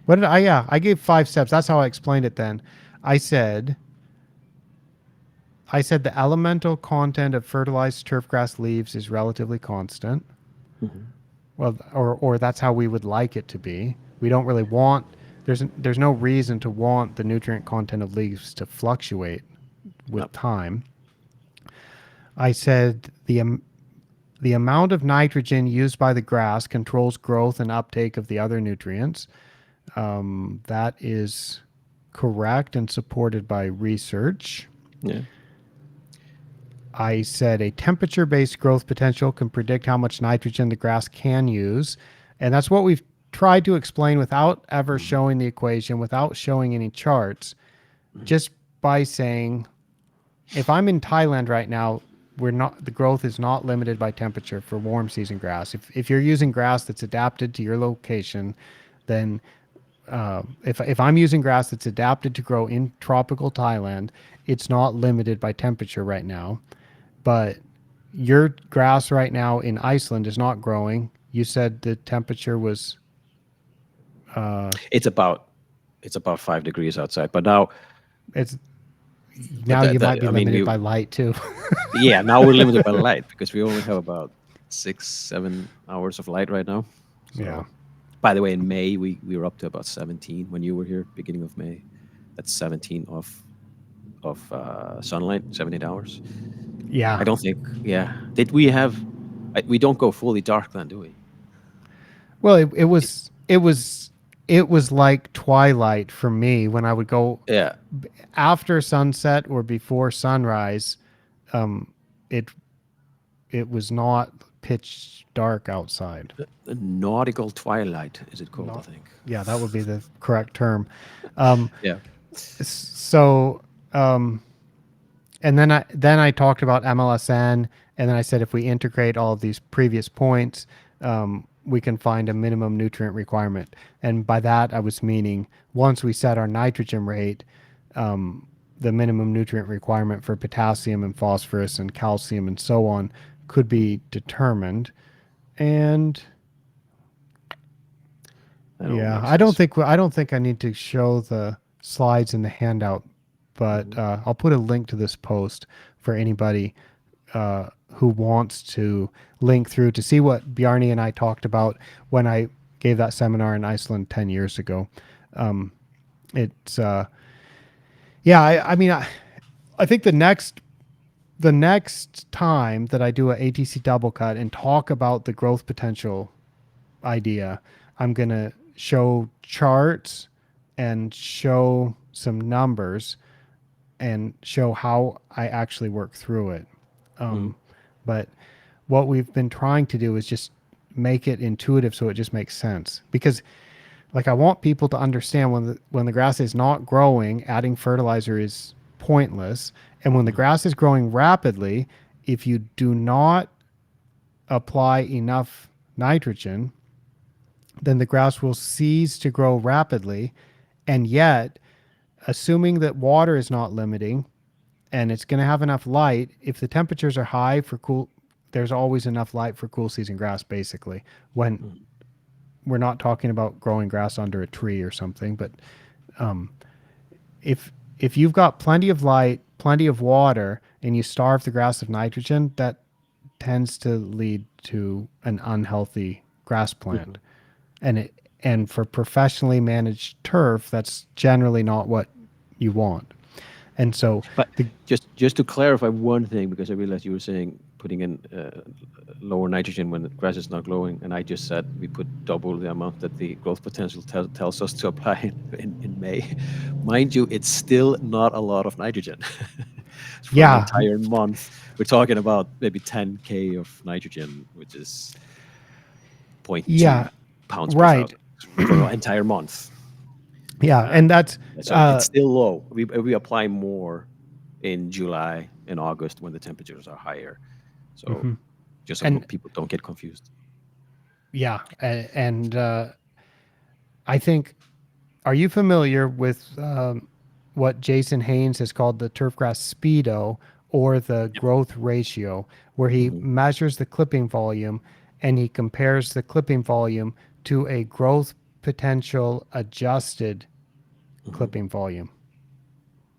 What did I? Yeah, I gave 5 steps. That's how I explained it. Then I said I said the elemental content of fertilized turfgrass leaves is relatively constant. Hmm. Well, or that's how we would like it to be. We don't really want there's no reason to want the nutrient content of leaves to fluctuate with Yep. time. I said the amount of nitrogen used by the grass controls growth and uptake of the other nutrients. That is correct and supported by research. Yeah. I said a temperature based growth potential can predict how much nitrogen the grass can use. And that's what we've tried to explain without ever Hmm. showing the equation, without showing any charts, Hmm. just by saying, if I'm in Thailand right now, the growth is not limited by temperature for warm season grass. If you're using grass that's adapted to your location, then if I'm using grass that's adapted to grow in tropical Thailand, it's not limited by temperature right now. But your grass right now in Iceland is not growing. You said the temperature was uh It's about 5 degrees outside, but now, it's but now you might that be I mean, limited by light too. yeah, now we're limited by light because we only have about 6-7 hours of light right now. Yeah. So, by the way, in May we were up to about 17 when you were here, beginning of May. That's 17 of sunlight, 7-8 hours. I Yeah. don't think. Yeah. Did we have? We don't go fully dark then, do we? Well, it was like twilight for me when I would go Yeah. after sunset or before sunrise. It it was not pitch dark outside. A nautical twilight is it called? I Not, think. yeah, that would be the correct term. Um, Yeah. so, and then I talked about MLSN, and then I said if we integrate all of these previous points, we can find a minimum nutrient requirement. And by that, I was meaning once we set our nitrogen rate, the minimum nutrient requirement for potassium and phosphorus and calcium and so on could be determined. And That all yeah, makes sense. I don't think I need to show the slides in the handout, but Hmm. I'll put a link to this post for anybody who wants to link through to see what Bjarni and I talked about when I gave that seminar in Iceland 10 years ago. It's yeah, I mean, I think the next time that I do a ATC double cut and talk about the growth potential idea, I'm going to show charts and show some numbers and show how I actually work through it. Hmm. But what we've been trying to do is just make it intuitive so it just makes sense. Because like I want people to understand when the grass is not growing, adding fertilizer is pointless. And when the Hmm. grass is growing rapidly, if you do not apply enough nitrogen, then the grass will cease to grow rapidly. And yet, assuming that water is not limiting and it's going to have enough light, if the temperatures are high for cool, there's always enough light for cool season grass, basically. When Hmm. we're not talking about growing grass under a tree or something, but if if you've got plenty of light, plenty of water, and you starve the grass of nitrogen, that tends to lead to an unhealthy grass Hmm. plant. And for professionally managed turf, that's generally not what you want. And so But the just to clarify one thing, because I realized you were saying putting in lower nitrogen when the grass is not growing, and I just said we put double the amount that the growth potential tells us to apply in May. Mind you, it's still not a lot of nitrogen for an yeah, entire month. We're talking about maybe 10K of nitrogen, which is zero point 0.2 yeah, pounds per right, thousand for an entire month. yeah, Uh, and that's so it's still low. We apply more in July and August when the temperatures are higher. So mhm. just so And people don't get confused. yeah, and I think, are you familiar with what Jason Haynes has called the turfgrass speedo or the Yep. growth ratio, where he Hmm. measures the clipping volume and he compares the clipping volume to a growth potential adjusted Hmm. clipping volume,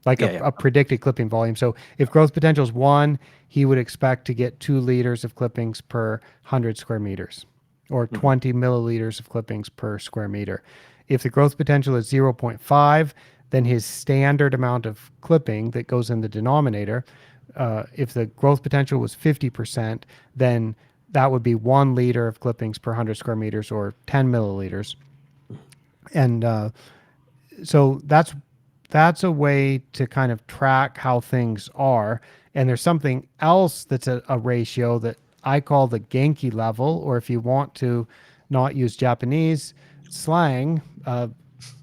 like Yeah, a, yeah. a predicted clipping volume. So if growth potential is 1, he would expect to get 2 liters of clippings per 100 square meters or Hmm. 20 milliliters of clippings per square meter. If the growth potential is zero point 0.5, then his standard amount of clipping that goes in the denominator, if the growth potential was 50%, then that would be 1 liter of clippings per 100 square meters or 10 milliliters. And so that's a way to kind of track how things are. And there's something else that's a ratio that I call the Genki level, or if you want to not use Japanese slang,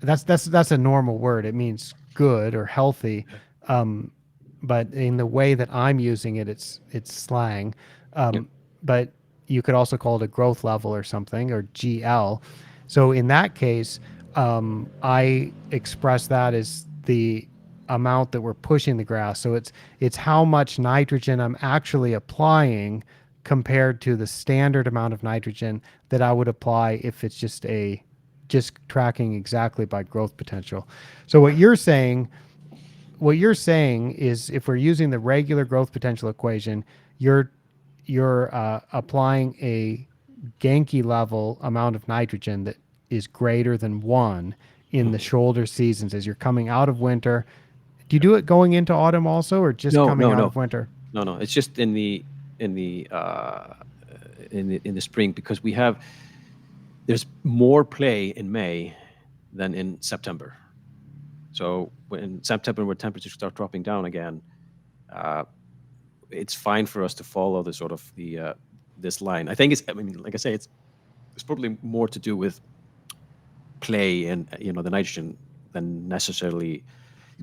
that's a normal word. It means good or healthy, but in the way that I'm using it, it's slang. Yep. But you could also call it a growth level or something, or GL. So in that case, I express that as the amount that we're pushing the grass. So it's how much nitrogen I'm actually applying compared to the standard amount of nitrogen that I would apply if it's just tracking exactly by growth potential. So what you're saying is if we're using the regular growth potential equation, you're you're applying a Genki level amount of nitrogen that is greater than one in the Mhm. shoulder seasons as you're coming out of winter. Do you do it going into autumn also, or just No, coming no, out no, of winter? no, no. It's just in the uh, in the spring because there's more play in May than in September. So when September, when temperatures start dropping down again, uh, it's fine for us to follow the sort of the this line. I think it's. I mean, like I say, it's probably more to do with play and the nitrogen than necessarily.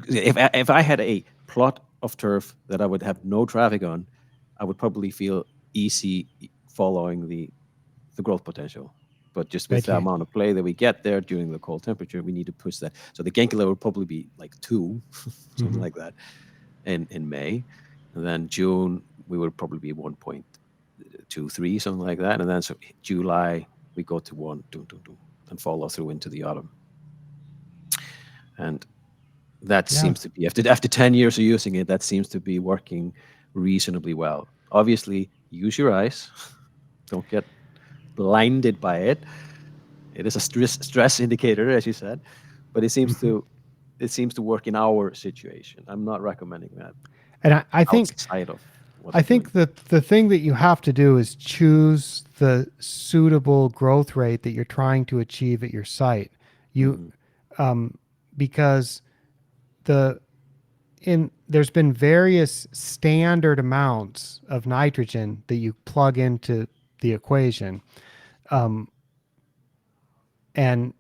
If I had a plot of turf that I would have no traffic on, I would probably feel easy following the growth potential. But just with But the you, amount of play that we get there during the cold temperature, we need to push that. So the Genki level would probably be like 2, something mhm. like that, in May. And then June, we would probably be 1.23, something like that. And then so July, we go to 1, and follow through into the autumn. And that Yeah. seems to be, after 10 years of using it, that seems to be working reasonably well. Obviously, use your eyes. Don't get blinded by it. It is a stress indicator, as you said, but Mhm. it seems to work in our situation. I'm not recommending that And I think outside of what I I'm doing. think that the thing that you have to do is choose the suitable growth rate that you're trying to achieve at your site. You Hmm. because the in there's been various standard amounts of nitrogen that you plug into the equation, and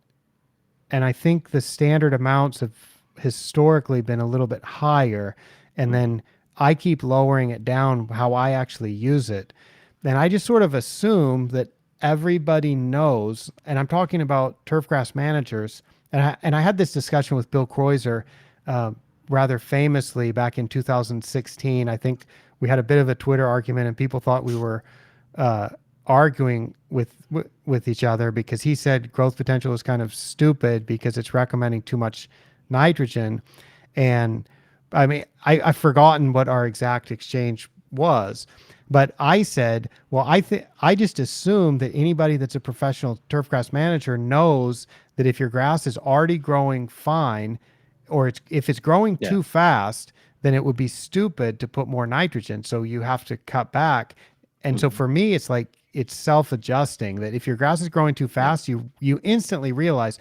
I think the standard amounts have historically been a little bit higher, and Hmm. then I keep lowering it down how I actually use it. And I just sort of assume that everybody knows, and I'm talking about turfgrass managers, and I had this discussion with Bill Kreuzer uh, rather famously back in 2016. I think we had a bit of a Twitter argument, and people thought we were uh, arguing with each other because he said growth potential is kind of stupid because it's recommending too much nitrogen, and I mean I've forgotten what our exact exchange was, but I said, well, I just assume that anybody that's a professional turfgrass manager knows that if your grass is already growing fine, or if it's growing Yeah. too fast, then it would be stupid to put more nitrogen. So you have to cut back. And so Hmm. for me, it's like it's self-adjusting that if your grass is growing too Yeah. fast, you instantly realize,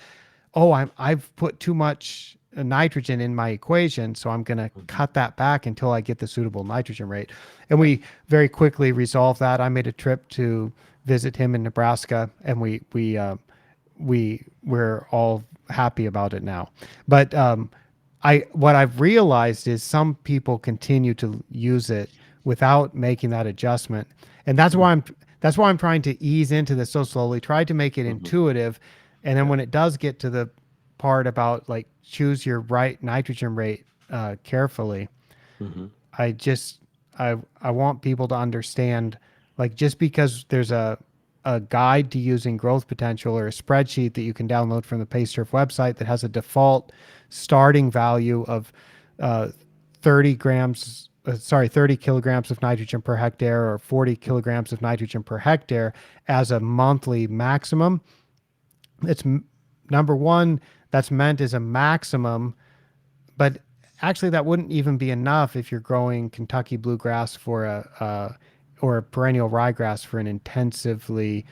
oh, I've put too much nitrogen in my equation, so I'm going to Hmm. cut that back until I get the suitable nitrogen rate. And we very quickly resolved that. I made a trip to visit him in Nebraska, and we're all happy about it now. But I what I've realized is some people continue to use it without making that adjustment, and that's why I'm trying to ease into this so slowly. Try to make it Hmm. intuitive, and then Yeah. when it does get to the part about like choose your right nitrogen rate carefully, Hmm. I just I want people to understand, like, just because there's a guide to using growth potential or a spreadsheet that you can download from the PaceTurf website that has a default starting value of uh, 30 grams, 30 kilograms of nitrogen per hectare or 40 kilograms of nitrogen per hectare as a monthly maximum. It's number one, that's meant as a maximum, but actually that wouldn't even be enough if you're growing Kentucky bluegrass for or a perennial ryegrass for an intensively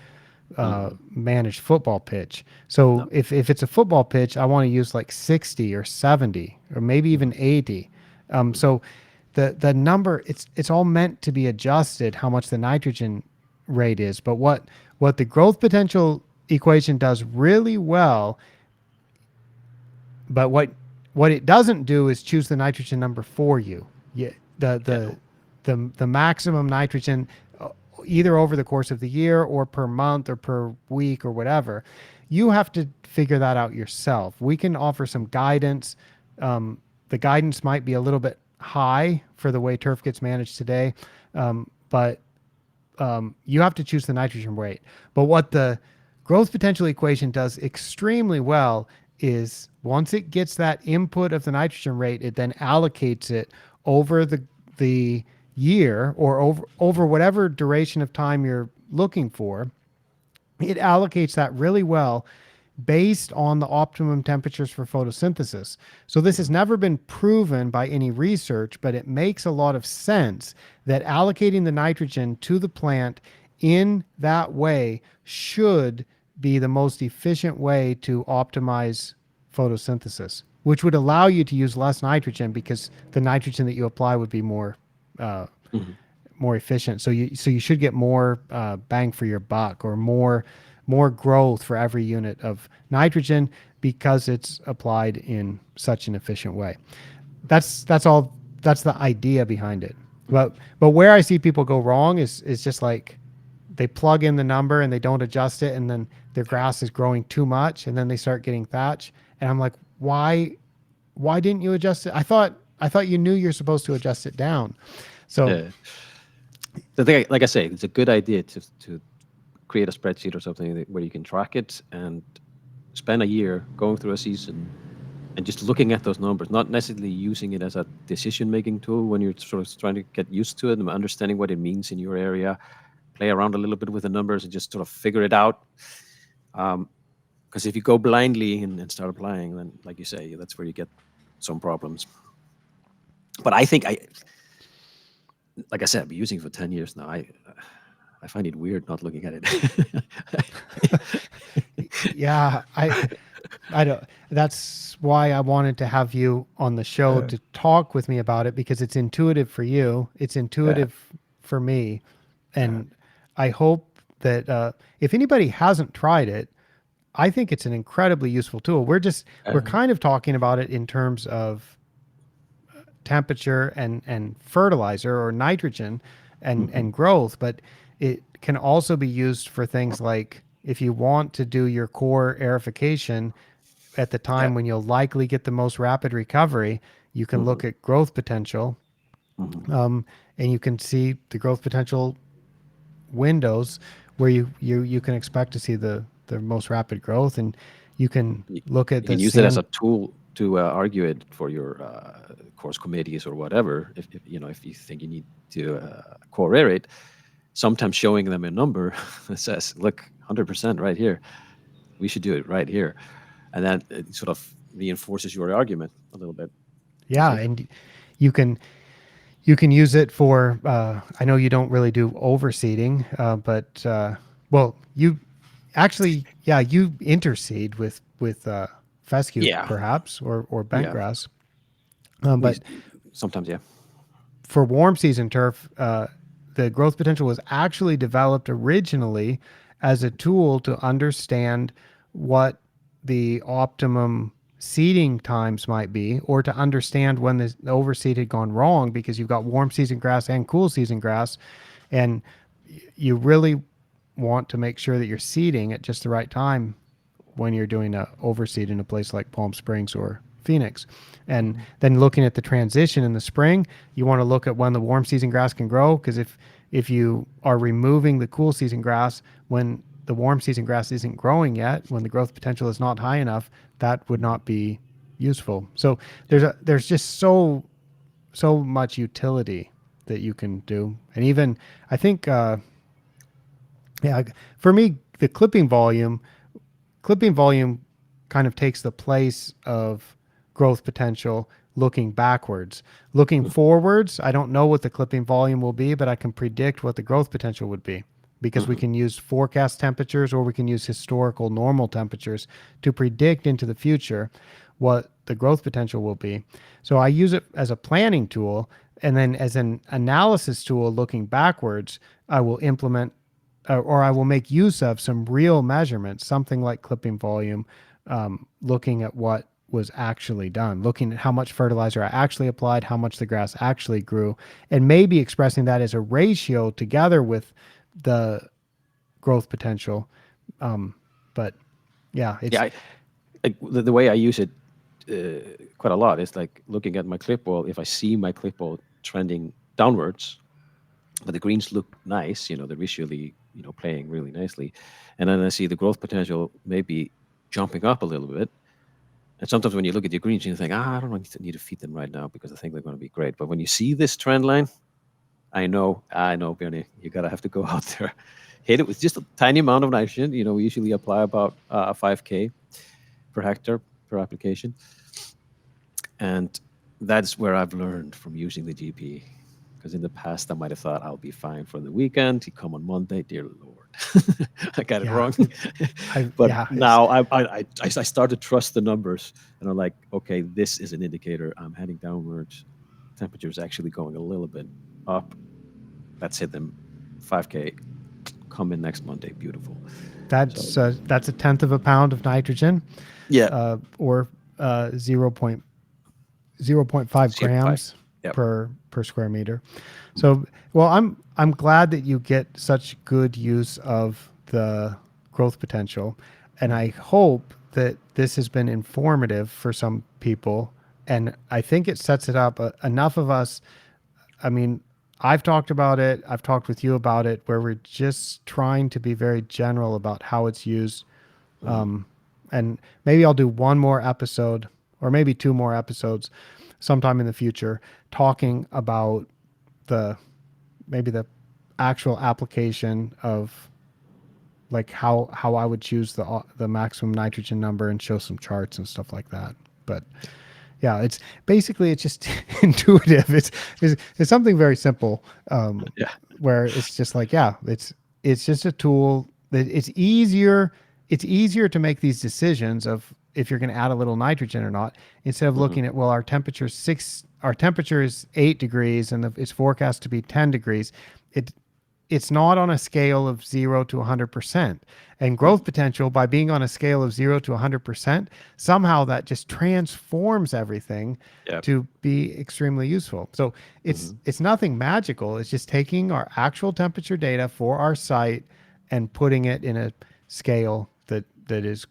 Hmm. managed football pitch. No. So if it's a football pitch, I want to use like 60 or 70 or maybe Hmm. even 80. Hmm. So the number, it's all meant to be adjusted how much the nitrogen rate is. But what the growth potential equation does really well, but what it doesn't do is choose the nitrogen number for you. Yeah, the Yeah. the No. the maximum nitrogen, either over the course of the year or per month or per week or whatever. You have to figure that out yourself. We can offer some guidance. The guidance might be a little bit high for the way turf gets managed today, but you have to choose the nitrogen rate. But what the growth potential equation does extremely well is once it gets that input of the nitrogen rate, it then allocates it over the year or over whatever duration of time you're looking for, it allocates that really well based on the optimum temperatures for photosynthesis. So this has never been proven by any research, but it makes a lot of sense that allocating the nitrogen to the plant in that way should be the most efficient way to optimize photosynthesis, which would allow you to use less nitrogen because the nitrogen that you apply would be uh, Mhm. more efficient. So you should get more bang for your buck, or more growth for every unit of nitrogen because it's applied in such an efficient way. That's all. That's the idea behind it. But where I see people go wrong is just like they plug in the number and they don't adjust it, and then their grass is growing too much, and then they start getting thatch. And I'm like, why didn't you adjust it? I thought you knew you're supposed to adjust it down. So Yeah. The thing, like I say, it's a good idea to create a spreadsheet or something where you can track it and spend a year going through a season and just looking at those numbers, not necessarily using it as a decision-making tool when you're sort of trying to get used to it and understanding what it means in your area, play around a little bit with the numbers and just sort of figure it out. Because if you go blindly and start applying, then, like you say, that's where you get some problems. But I think like I said, I've been using it for 10 years now. I find it weird not looking at it. yeah, I don't. That's why I wanted to have you on the show to talk with me about it, because it's intuitive for you. It's Yeah. intuitive for me, Yeah. and I hope that if anybody hasn't tried it, I think it's an incredibly useful tool. We're Uh, kind of talking about it in terms of temperature and fertilizer or nitrogen mhm. and growth, but it can also be used for things like if you want to do your core aerification at the Yeah. time when you'll likely get the most rapid recovery, you can Mhm. look at growth potential, Mhm. and you can see the growth potential windows where you can expect to see the most rapid growth, and you can You, look at you the can use it as sand. a tool to argue it for your course committees or whatever. If you think you need to core it, sometimes showing them a number that says, "Look, 100% right here. We should do it right here," and that it sort of reinforces your argument a little bit. I Yeah, think. and you can you can use it for I know you don't really do overseeding, but well, you actually, yeah, you interseed with fescue Yeah. perhaps, or Yeah. bentgrass. We But sometimes, yeah. for warm season turf, the growth potential was actually developed originally as a tool to understand what the optimum seeding times might be, or to understand when the overseed had gone wrong, because you've got warm season grass and cool season grass, and you really want to make sure that you're seeding at just the right time when you're doing a overseed in a place like Palm Springs or Phoenix. And Mhm. then looking at the transition in the spring, you want to look at when the warm season grass can grow, because if you are removing the cool season grass when the warm season grass isn't growing yet, when the growth potential is not high enough, that would Mhm. not be useful. So Yeah. there's just so much utility that you can do. And even I think yeah, for me, the clipping volume kind of takes the place of growth potential looking backwards. Looking Mhm. forwards, I don't know what the clipping volume will be, but I can predict what the growth potential would be, because we Mhm. can use forecast temperatures, or we can use historical normal temperatures to predict into the future what the growth potential will be. So I use it as a planning tool, and then as an analysis tool looking backwards, I will implement or I will make use of some real measurements, something like clipping volume, looking at what was actually done, looking at how much fertilizer I actually applied, how much the grass actually grew, and maybe expressing that as a ratio together with the growth potential. But yeah, Yeah. it's The way I use it quite a lot is like looking at my clipboard. If I see my clipboard trending downwards, but the greens look nice, they're visually, playing really nicely, and then I see the growth potential maybe jumping up a little bit. And sometimes when you look at your greens, you think, I don't need to feed them right now because I think they're going to be great. But when you see this trend line, I know, Bjarni. You gotta have to go out there, hit it with just a tiny amount of nitrogen. We usually apply about 5K per hectare per application, and that's where I've learned from using the GP. Because in the past, I might have thought I'll be fine for the weekend. You come on Monday, dear Lord, I got it Yeah. wrong. But Yeah, it's now I start to trust the numbers, and I'm like, okay, this is an indicator. I'm heading downwards. Temperature is actually going a little bit up. Let's hit them 5K. Come in next Monday. Beautiful. So that's a tenth of a pound of nitrogen, yeah, or 0.5 zero point 0.5. grams Yep. per square meter. So, well, I'm glad that you get such good use of the growth potential, and I hope that this has been informative for some people. And I think it sets it up. Enough of us. I mean, I've talked about it. I've talked with you about it, where we're just trying to be very general about how it's used. Mhm. And maybe I'll do one more episode, or maybe two more episodes sometime in the future, talking about the maybe the actual application of like how I would choose the maximum nitrogen number and show some charts and stuff like that. But yeah, it's basically it's just intuitive. It's something very simple, Yeah. where it's just like, yeah, it's just a tool that it's easier to make these decisions of if you're going to add a little nitrogen or not, instead of Mhm. looking at, well, our temperature is 8 degrees and it's forecast to be 10 degrees. It it's not on a scale of 0 to 100%. And growth Mhm. potential, by being on a scale of 0 to 100%, somehow that just transforms everything Yep. to be extremely useful. So Mhm. it's nothing magical. It's just taking our actual temperature data for our site and putting it in a scale that is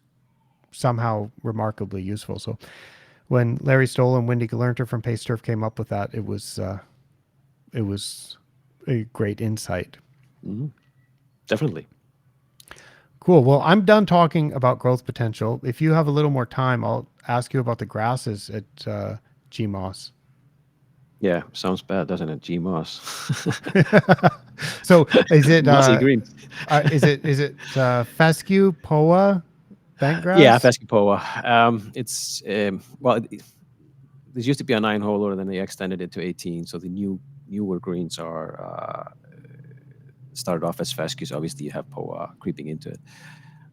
somehow remarkably useful. So when Larry Stoll and Wendy Galernter from Pace Turf came up with that, it was a great insight. Mhm. Definitely. Cool. Well, I'm done talking about growth potential. If you have a little more time, I'll ask you about the grasses at GMOS. Yeah. Sounds bad, doesn't it? GMOS. So, is it Mossy greens. fescue, poa, Yeah, bentgrass? Fescue. It's well, this used to be a 9 holer, and then they extended it to 18. So the newer greens are started off as fescues. Obviously, you have Poa creeping into it,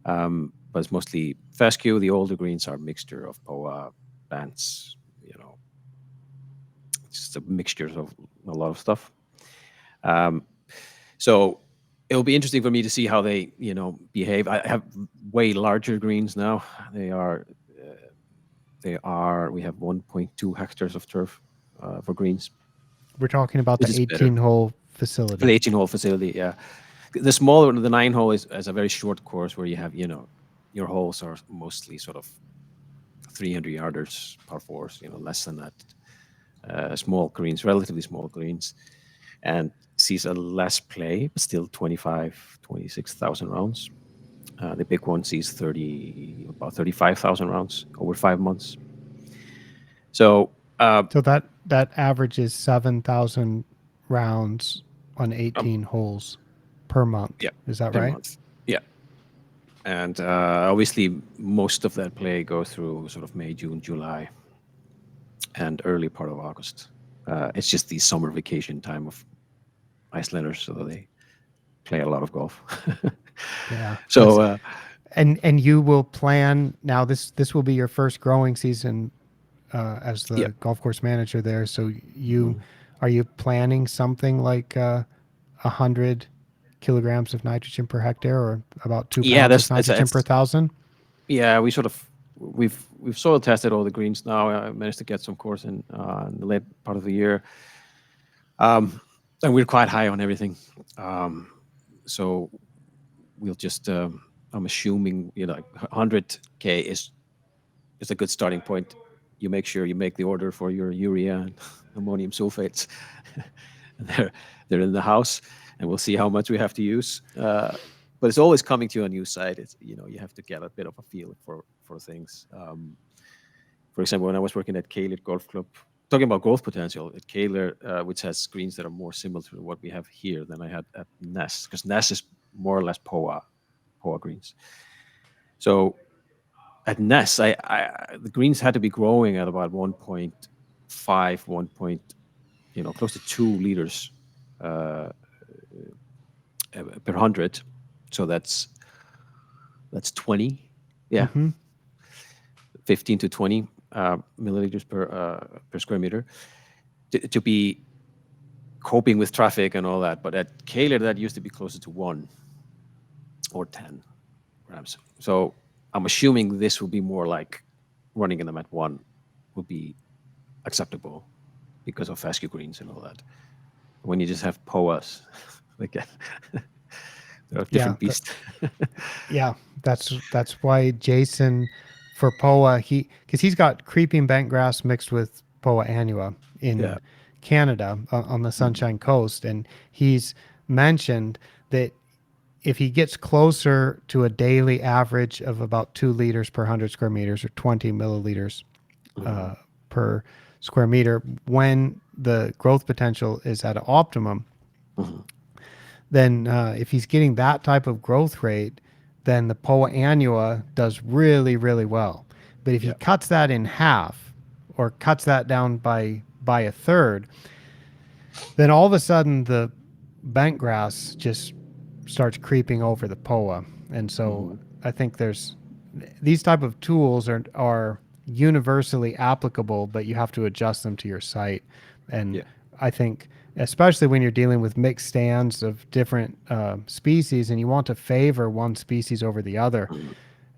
but it's mostly fescue. The older greens are a mixture of Poa, Bants. Just a mixture of a lot of stuff. Um, so it'll be interesting for me to see how they behave. I have way larger greens now. They are we have 1.2 hectares of turf for greens, We're talking about which the is better 18-hole for the facility. 18 hole facility. Yeah, the smaller, the 9 hole is a very short course where you have your holes are mostly sort of 300 yarders par fours, less than that. Small greens, relatively small greens, and sees a less play, but still 26,000 rounds. The big one sees about 35,000 rounds over 5 months. So So that averages 7,000 rounds on um, 18 holes per month. yeah, Is that per right? month. Yeah, and obviously most of that play goes through sort of May, June, July, and early part of August. It's just the summer vacation time of Icelanders, so they play a lot of golf. Yeah. so And you will plan now. This will be your first growing season as yeah, the golf course manager there. So mhm. are you planning something like 100 kilograms of nitrogen per hectare, or about two Yeah, pounds of that's nitrogen per that's thousand? yeah. We've soil tested all the greens now. I managed to get some course in the late part of the year, um, and we're quite high on everything. Um, so we'll just I'm assuming 100K is a good starting point. You make sure you make the order for your urea and ammonium sulfates. And they're in the house, and we'll see how much we have to use. But it's always coming to a new site. It's you have to get a bit of a feel for things. For example, when I was working at Caelid Golf Club, talking about growth potential at Kaler, which has greens that are more similar to what we have here than I had at Ness, because Ness is more or less POA greens. So at Ness, the greens had to be growing at about 1.5, 1 point, close to 2 liters uh, per hundred. So that's 20, yeah, Mm-hmm. 15 to 20 milliliters per square meter to be coping with traffic and all that. But at Kaler, that used to be closer to 1 or 10 grams. So I'm assuming this will be more like running them at 1 would be acceptable because of fescue greens and all that. When you just have POAs, like they're a Yeah, different beast. yeah, that's why Jason for Poa because he's got creeping bentgrass mixed with Poa annua Yeah. in Canada on the Mhm. Sunshine Coast, and he's mentioned that if he gets closer to a daily average of about 2 liters per 100 square meters or 20 milliliters Mhm. uh, per square meter, when the growth potential is at an optimum, Mhm. then if he's getting that type of growth rate, then the Poa annua does really, really well. But if he Yeah. cuts that in half or cuts that down by a third, then all of a sudden the bent grass just starts creeping over the Poa. And so Mhm. I think there's these type of tools are universally applicable, but you have to adjust them to your site. And Yeah. I think especially when you're dealing with mixed stands of different species and you want to favor one species over the other,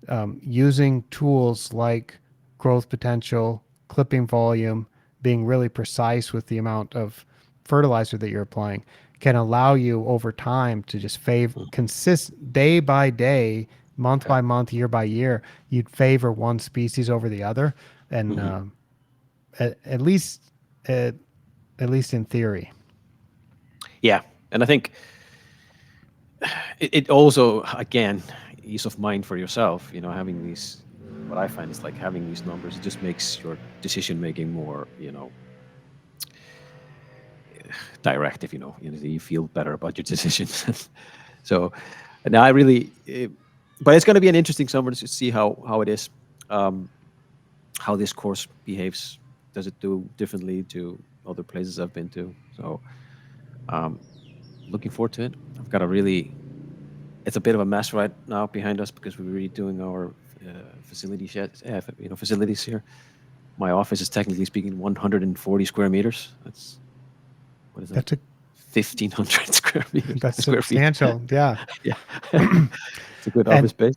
Mhm. using tools like growth potential, clipping volume, being really precise with the amount of fertilizer that you're applying can allow you over time to just favor Mhm. consist day by day, month Yeah. by month, year by year. You'd favor one species over the other, and Mhm. at least at least in theory. Yeah. And I think it also, again, ease of mind for yourself, having these, what I find is like having these numbers, it just makes your decision making more, direct, if you feel better about your decisions. So, and I really, but it's going to be an interesting summer to see how it is, um, how this course behaves. Does it do differently to other places I've been to? So, um, looking forward to it. I've got a really, it's a bit of a mess right now behind us because we're redoing our facilities yet, facilities here. My office is technically speaking 140 square meters. That's, what is that? That's a 1,500 square meters, that's square feet. substantial, yeah. Yeah. It's a good office And space.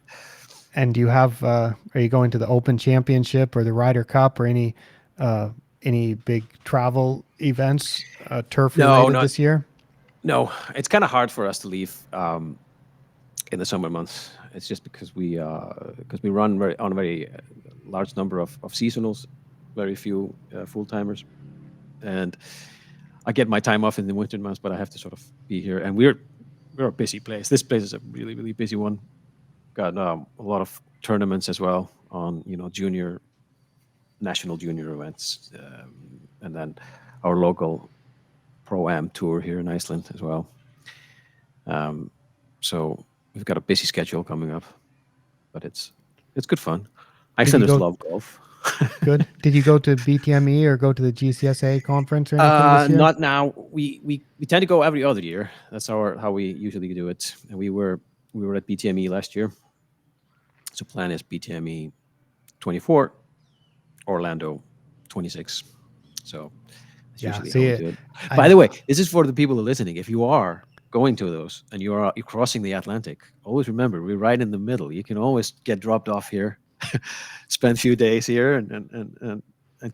And do you have? Are you going to the Open Championship or the Ryder Cup or any big travel events, turf No, related not, this year? no. It's kind of hard for us to leave in the summer months. It's just because we run on a very large number of seasonals, very few full timers, and I get my time off in the winter months, but I have to sort of be here. And we're a busy place. This place is a really really busy one. Got a lot of tournaments as well on junior, national junior events, and then our local pro am tour here in Iceland as well. Um, so we've got a busy schedule coming up, but it's good fun. Did you Icelanders go love golf. good? Did you go to BTME or go to the GCSA conference or anything this year? Not now. We tend to go every other year. That's how we usually do it. And we were at BTME last year. So plan is BTME 24, Orlando 26. So that's Yeah. usually how we See, do it. By I the way, this is for the people who are listening. If you are going to those and you're crossing the Atlantic, always remember we're right in the middle. You can always get dropped off here, spend a few days here, and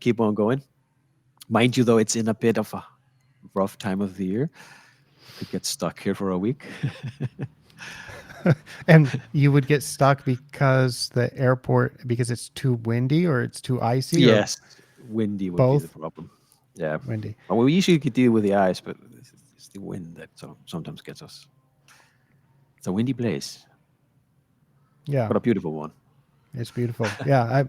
keep on going. Mind you, though, it's in a bit of a rough time of the year. You could get stuck here for a week. and you would get stuck because the airport because it's too windy or it's too icy or Yes, windy would be the both problem. Yeah, windy. well, we usually could deal with the ice, but it's the wind that sometimes gets us. It's a windy place, Yeah. but a beautiful one. It's beautiful. Yeah.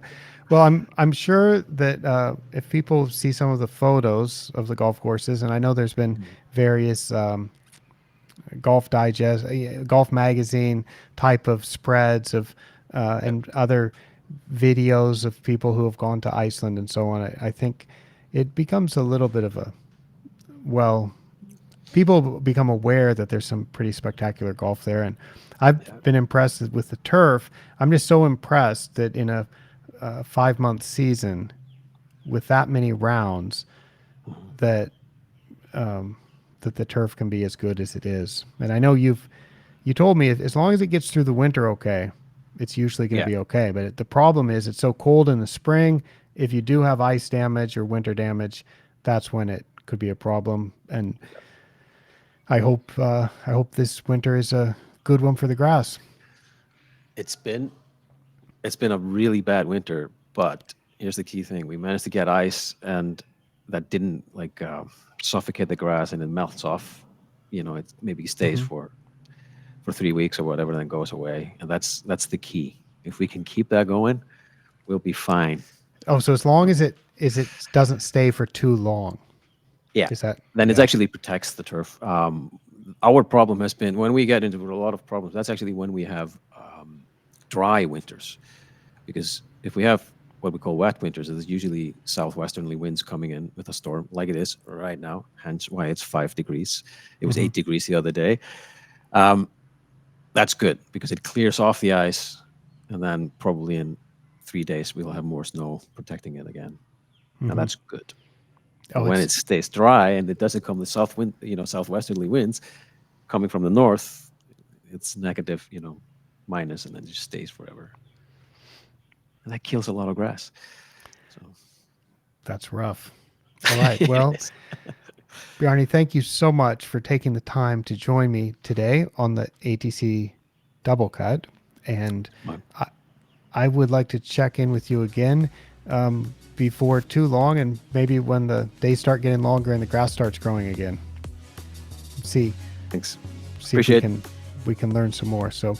I'm sure that if people see some of the photos of the golf courses, and I know there's been Mhm. various golf digest, golf magazine type of spreads of Yeah, and other videos of people who have gone to Iceland and so on. I think it becomes a little bit of a, well, people become aware that there's some pretty spectacular golf there, and yeah, I've been impressed with the turf. I'm just so impressed that in a 5 month season with that many rounds mhm. that um, that the turf can be as good as it is. And I know you told me as long as it gets through the winter okay, it's usually going to Yeah, be okay. But the problem is it's so cold in the spring. If you do have ice damage or winter damage, that's when it could be a problem. And I hope this winter is a good one for the grass. it's been it's been a really bad winter, but here's the key thing: we managed to get ice, and that didn't like suffocate the grass, and it melts off. It maybe stays Hmm. for 3 weeks or whatever, then goes away, and that's the key. If we can keep that going, we'll be fine. Oh, so as long as it doesn't stay for too long, Yeah, is that then it yeah? actually protects the turf. Our problem has been when we get into a lot of problems. That's actually when we have dry winters, because if we have what we call wet winters, there's usually southwesterly winds coming in with a storm, like it is right now. Hence why it's 5 degrees. It was Hmm. 8 degrees the other day. Um, that's good because it clears off the ice, and then probably in 3 days we'll have more snow protecting it again, and Hmm. that's good. But Oh, when it's it stays dry and it doesn't come the south wind, southwesterly winds coming from the north, it's negative, minus, and then it just stays forever, and that kills a lot of grass. So that's rough. All right. it Well, is. Bjarni, thank you so much for taking the time to join me today on the ATC double cut. And My- I, I would like to check in with you again before too long, and maybe when the days start getting longer and the grass starts growing again. See, Thanks. see if Appreciate it. we can learn some more. So,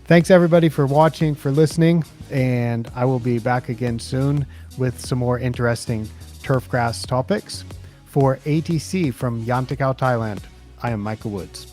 thanks everybody for watching, for listening, and I will be back again soon with some more interesting turf grass topics. For ATC from Yantakao, Thailand, I am Michael Woods.